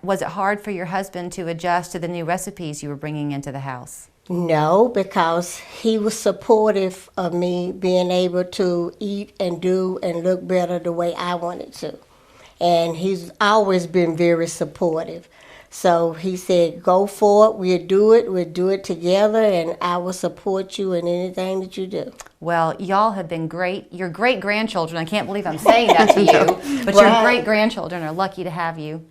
Speaker 12: Was it hard for your husband to adjust to the new recipes you were bringing into the house?
Speaker 9: No, because he was supportive of me being able to eat and do and look better the way I wanted to. And he's always been very supportive. So he said, go for it, we'll do it together, and I will support you in anything that you do.
Speaker 12: Well, y'all have been great. Your great-grandchildren, I can't believe I'm saying that to you, but your great-grandchildren are lucky to have you.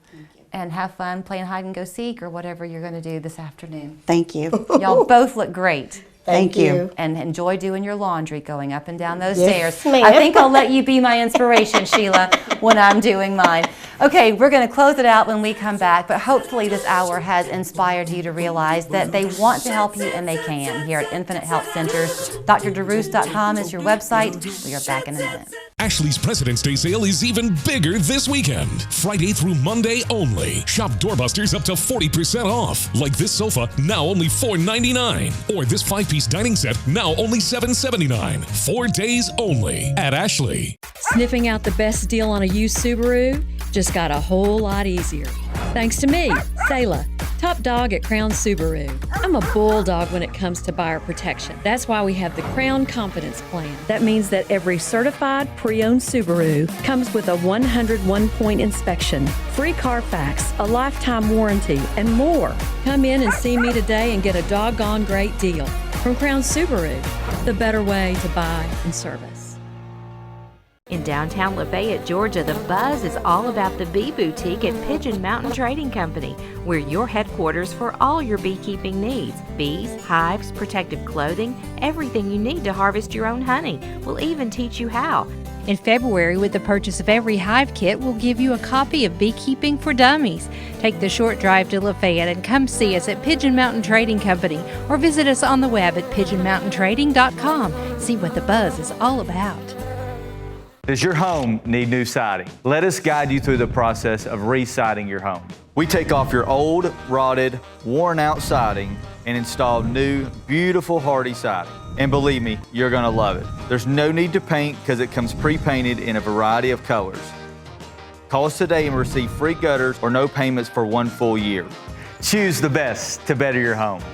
Speaker 12: And have fun playing hide-and-go-seek or whatever you're going to do this afternoon.
Speaker 14: Thank you.
Speaker 12: Y'all both look great.
Speaker 14: Thank you.
Speaker 12: And enjoy doing your laundry, going up and down those
Speaker 9: Yes,
Speaker 12: stairs.
Speaker 9: ma'am.
Speaker 12: I think I'll let you be my inspiration, Sheila, when I'm doing mine. Okay, we're going to close it out when we come back, but hopefully this hour has inspired you to realize that they want to help you and they can here at Infinite Health Centers. DrDeRoos.com is your website. We are back in a minute.
Speaker 6: Ashley's President's Day sale is even bigger this weekend. Friday through Monday only. Shop doorbusters up to 40% off. Like this sofa, now only $4.99. Or this 5-piece dining set, now only $7.79. 4 days only at Ashley.
Speaker 7: Sniffing out the best deal on a used Subaru just got a whole lot easier. Thanks to me, Selah, top dog at Crown Subaru. I'm a bulldog when it comes to buyer protection. That's why we have the Crown Confidence Plan. That means that every certified pre-owned Subaru comes with a 101-point inspection, free Carfax, a lifetime warranty, and more. Come in and see me today and get a doggone great deal. From Crown Subaru, the better way to buy and service.
Speaker 8: In downtown Lafayette, Georgia, the buzz is all about the Bee Boutique at Pigeon Mountain Trading Company. We're your headquarters for all your beekeeping needs. Bees, hives, protective clothing, everything you need to harvest your own honey. We'll even teach you how.
Speaker 10: In February, with the purchase of every hive kit, we'll give you a copy of Beekeeping for Dummies. Take the short drive to Lafayette and come see us at Pigeon Mountain Trading Company or visit us on the web at pigeonmountaintrading.com. See what the buzz is all about.
Speaker 11: Does your home need new siding? Let us guide you through the process of re-siding your home. We take off your old, rotted, worn-out siding and install new, beautiful, hardy siding. And believe me, you're gonna love it. There's no need to paint because it comes pre-painted in a variety of colors. Call us today and receive free gutters or no payments for 1 full year. Choose the best to better your home.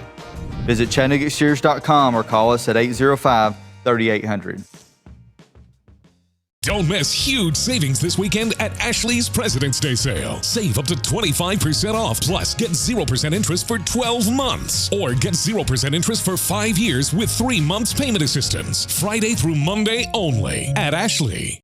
Speaker 11: Visit ChattanoogaExteriors.com or call us at 805-3800.
Speaker 6: Don't miss huge savings this weekend at Ashley's President's Day sale. Save up to 25% off, plus get 0% interest for 12 months. Or get 0% interest for 5 years with 3 months payment assistance. Friday through Monday only at Ashley.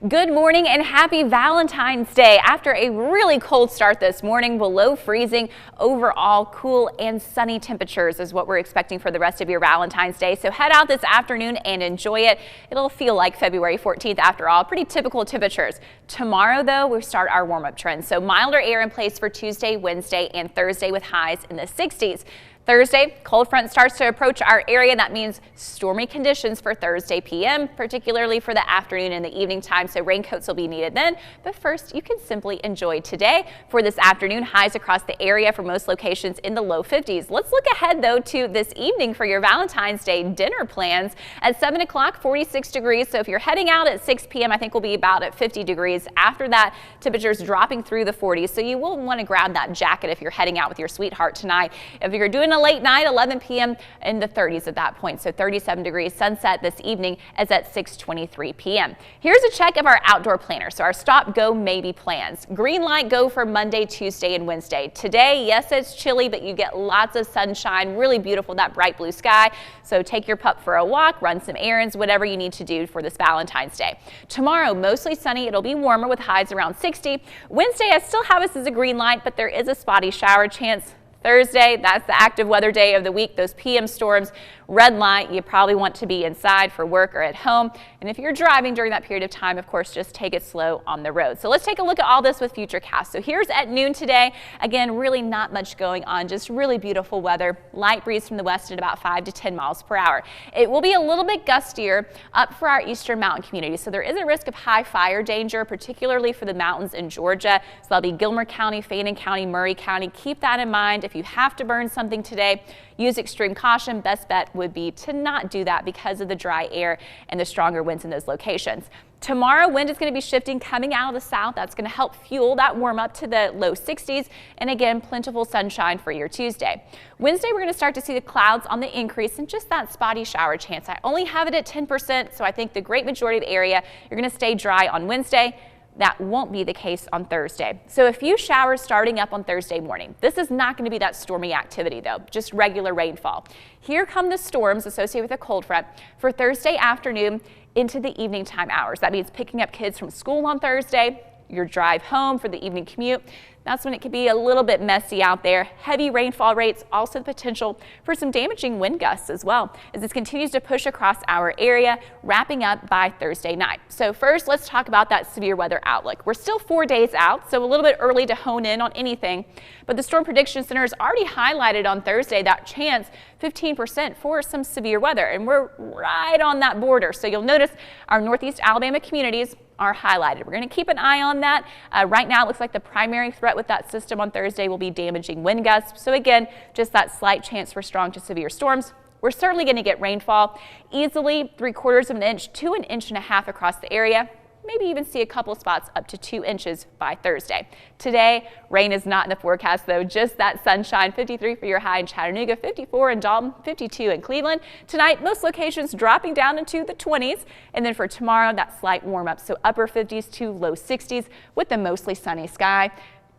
Speaker 13: Good morning and happy Valentine's Day. After a really cold start this morning, below freezing, overall cool and sunny temperatures is what we're expecting for the rest of your Valentine's Day. So head out this afternoon and enjoy it. It'll feel like February 14th after all. Pretty typical temperatures. Tomorrow, though, we start our warm-up trend. So milder air in place for Tuesday, Wednesday, and Thursday with highs in the 60s. Thursday, cold front starts to approach our area. That means stormy conditions for Thursday p.m., particularly for the afternoon and the evening time, so raincoats will be needed then. But first, you can simply enjoy today. For this afternoon, highs across the area for most locations in the low 50s. Let's look ahead, though, to this evening for your Valentine's Day dinner plans. At 7 o'clock, 46 degrees, so if you're heading out at 6 p.m., I think we'll be about at 50 degrees. After that, temperatures dropping through the 40s, so you will want to grab that jacket if you're heading out with your sweetheart tonight. If you're doing a late night, 11 p.m. in the 30s at that point, so 37 degrees. Sunset this evening is at 6:23 p.m. Here's a check of our outdoor planner. So our stop, go, maybe plans. Green light go for Monday, Tuesday, and Wednesday. Today, yes, it's chilly, but you get lots of sunshine, really beautiful, that bright blue sky. So take your pup for a walk, run some errands, whatever you need to do for this Valentine's Day. Tomorrow, mostly sunny. It'll be warmer with highs around 60. Wednesday, I still have us as a green light, but there is a spotty shower chance. Thursday, that's the active weather day of the week. Those PM storms, red light, you probably want to be inside for work or at home. And if you're driving during that period of time, of course, just take it slow on the road. So let's take a look at all this with Futurecast. So here's at noon today. Again, really not much going on, just really beautiful weather. Light breeze from the west at about 5 to 10 miles per hour. It will be a little bit gustier up for our eastern mountain communities. So there is a risk of high fire danger, particularly for the mountains in Georgia. So that'll be Gilmer County, Fannin County, Murray County. Keep that in mind. If you have to burn something today, use extreme caution. Best bet would be to not do that because of the dry air and the stronger winds in those locations. Tomorrow, wind is going to be shifting, coming out of the south. That's going to help fuel that warm up to the low 60s. And again, plentiful sunshine for your Tuesday. Wednesday, we're going to start to see the clouds on the increase and just that spotty shower chance. I only have it at 10%, so I think the great majority of the area, you're going to stay dry on Wednesday. That won't be the case on Thursday. So a few showers starting up on Thursday morning. This is not going to be that stormy activity though, just regular rainfall. Here come the storms associated with a cold front for Thursday afternoon into the evening time hours. That means picking up kids from school on Thursday, your drive home for the evening commute. That's when it can be a little bit messy out there. Heavy rainfall rates, also the potential for some damaging wind gusts as well, as this continues to push across our area, wrapping up by Thursday night. So first, let's talk about that severe weather outlook. We're still 4 days out, so a little bit early to hone in on anything, but the Storm Prediction Center has already highlighted on Thursday that chance 15% for some severe weather, and we're right on that border. So you'll notice our northeast Alabama communities are highlighted. We're going to keep an eye on that. Right now, it looks like the primary threat with that system on Thursday will be damaging wind gusts. So again, just that slight chance for strong to severe storms. We're certainly going to get rainfall, easily 3/4 of an inch to 1.5 inches across the area. Maybe even see a couple spots up to 2 inches by Thursday. Today, rain is not in the forecast though, just that sunshine. 53 for your high in Chattanooga, 54 in Dalton, 52 in Cleveland. Tonight, most locations dropping down into the 20s. And then for tomorrow, that slight warm up. So upper 50s to low 60s with a mostly sunny sky.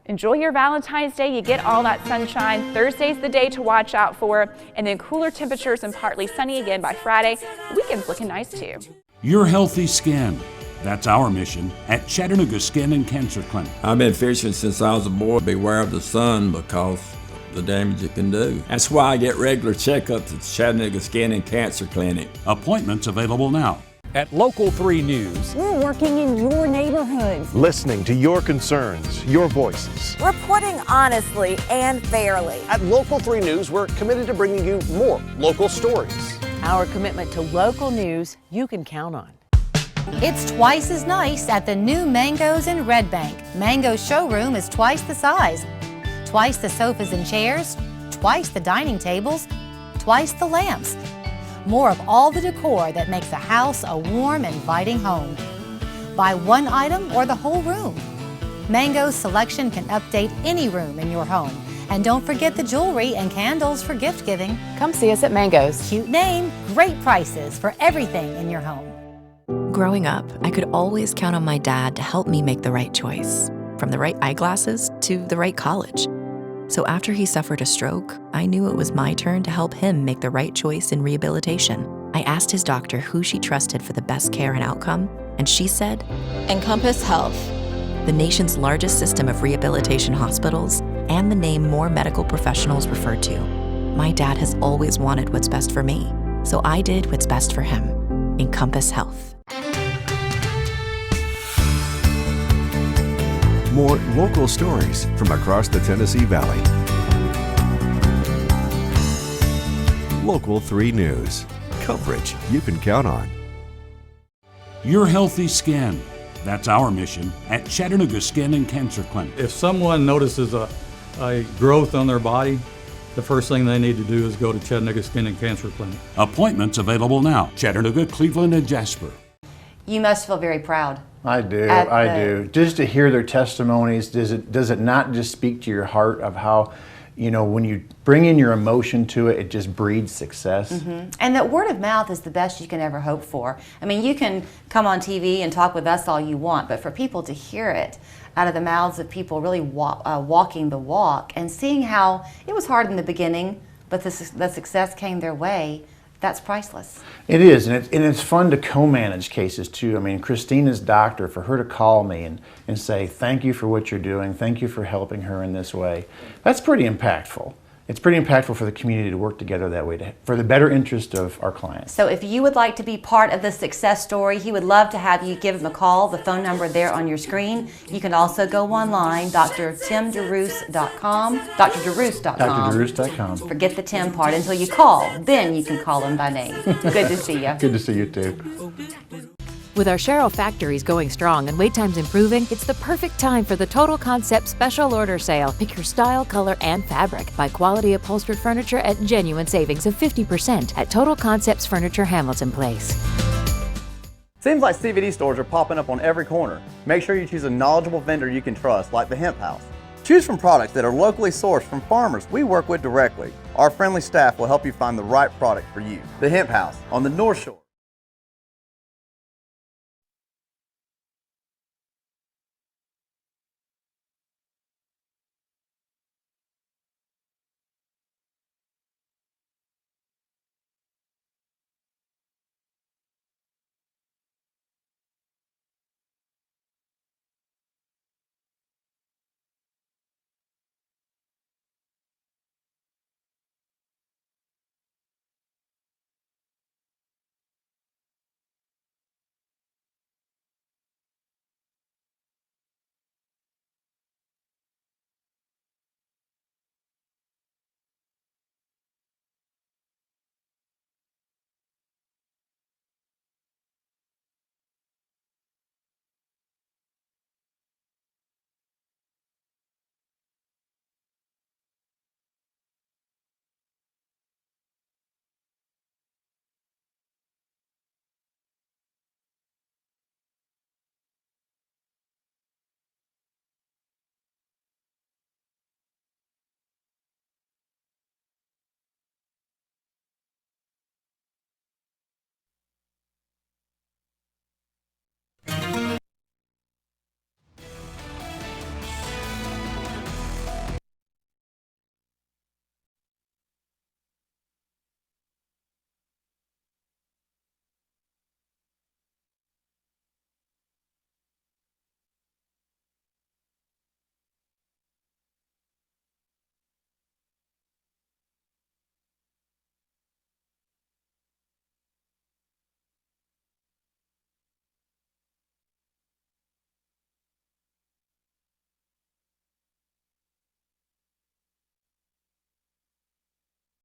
Speaker 13: Enjoy your Valentine's Day. You get all that sunshine. Thursday's the day to watch out for. And then cooler temperatures and partly sunny again by Friday. The weekend's looking nice too.
Speaker 21: Your healthy skin,
Speaker 15: That's our mission at Chattanooga Skin and Cancer Clinic.
Speaker 21: I've been fishing since I was a boy. Beware of the sun because of the damage it can do. That's why I get regular checkups at Chattanooga Skin and Cancer Clinic.
Speaker 15: Appointments available now.
Speaker 22: At Local 3 News,
Speaker 23: we're working in your neighborhoods,
Speaker 24: listening to your concerns, your voices,
Speaker 23: reporting honestly and fairly.
Speaker 24: At Local 3 News, we're committed to bringing you more local stories.
Speaker 25: Our commitment to local news you can count on.
Speaker 26: It's twice as nice at the new Mango's in Red Bank. Mango's showroom is twice the size. Twice the sofas and chairs, twice the dining tables, twice the lamps. More of all the decor that makes a house a warm, inviting home. Buy one item or the whole room. Mango's selection can update any room in your home. And don't forget the jewelry and candles for gift giving.
Speaker 25: Come see us at Mango's.
Speaker 26: Cute name, great prices for everything in your home.
Speaker 27: Growing up, I could always count on my dad to help me make the right choice, from the right eyeglasses to the right college. So after he suffered a stroke, I knew it was my turn to help him make the right choice in rehabilitation. I asked his doctor who she trusted for the best care and outcome, and she said,
Speaker 29: Encompass Health,
Speaker 27: the nation's largest system of rehabilitation hospitals and the name more medical professionals refer to. My dad has always wanted what's best for me, so I did what's best for him. Encompass Health.
Speaker 30: More local stories from across the Tennessee Valley. Local 3 News. Coverage you can count on.
Speaker 15: Your healthy skin. That's our mission at Chattanooga Skin and Cancer Clinic.
Speaker 31: If someone notices a growth on their body, the first thing they need to do is go to Chattanooga Skin and Cancer Clinic.
Speaker 15: Appointments available now. Chattanooga, Cleveland, and Jasper.
Speaker 12: You must feel very proud.
Speaker 32: I do. Just to hear their testimonies, does it not just speak to your heart of how, when you bring in your emotion to it, it just breeds success?
Speaker 12: Mm-hmm. And that word of mouth is the best you can ever hope for. I mean, you can come on TV and talk with us all you want, but for people to hear it out of the mouths of people really walking the walk and seeing how it was hard in the beginning, but the success came their way, that's priceless.
Speaker 32: It is, and it's fun to co-manage cases too. I mean, Christina's doctor, for her to call me and say, thank you for what you're doing, thank you for helping her in this way, that's pretty impactful. It's pretty impactful for the community to work together that way for the better interest of our clients.
Speaker 12: So if you would like to be part of the success story, he would love to have you give him a call. The phone number there on your screen. You can also go online, drtimderoos.com, drderoos.com.
Speaker 32: drderoos.com.
Speaker 12: Forget the Tim part until you call. Then you can call him by name. Good to see you.
Speaker 32: Good to see you too.
Speaker 26: With our Cheryl factories going strong and wait times improving, it's the perfect time for the Total Concept Special Order Sale. Pick your style, color, and fabric. Buy quality upholstered furniture at genuine savings of 50% at Total Concepts Furniture Hamilton Place.
Speaker 16: Seems like CBD stores are popping up on every corner. Make sure you choose a knowledgeable vendor you can trust, like the Hemp House. Choose from products that are locally sourced from farmers we work with directly. Our friendly staff will help you find the right product for you. The Hemp House on the North Shore.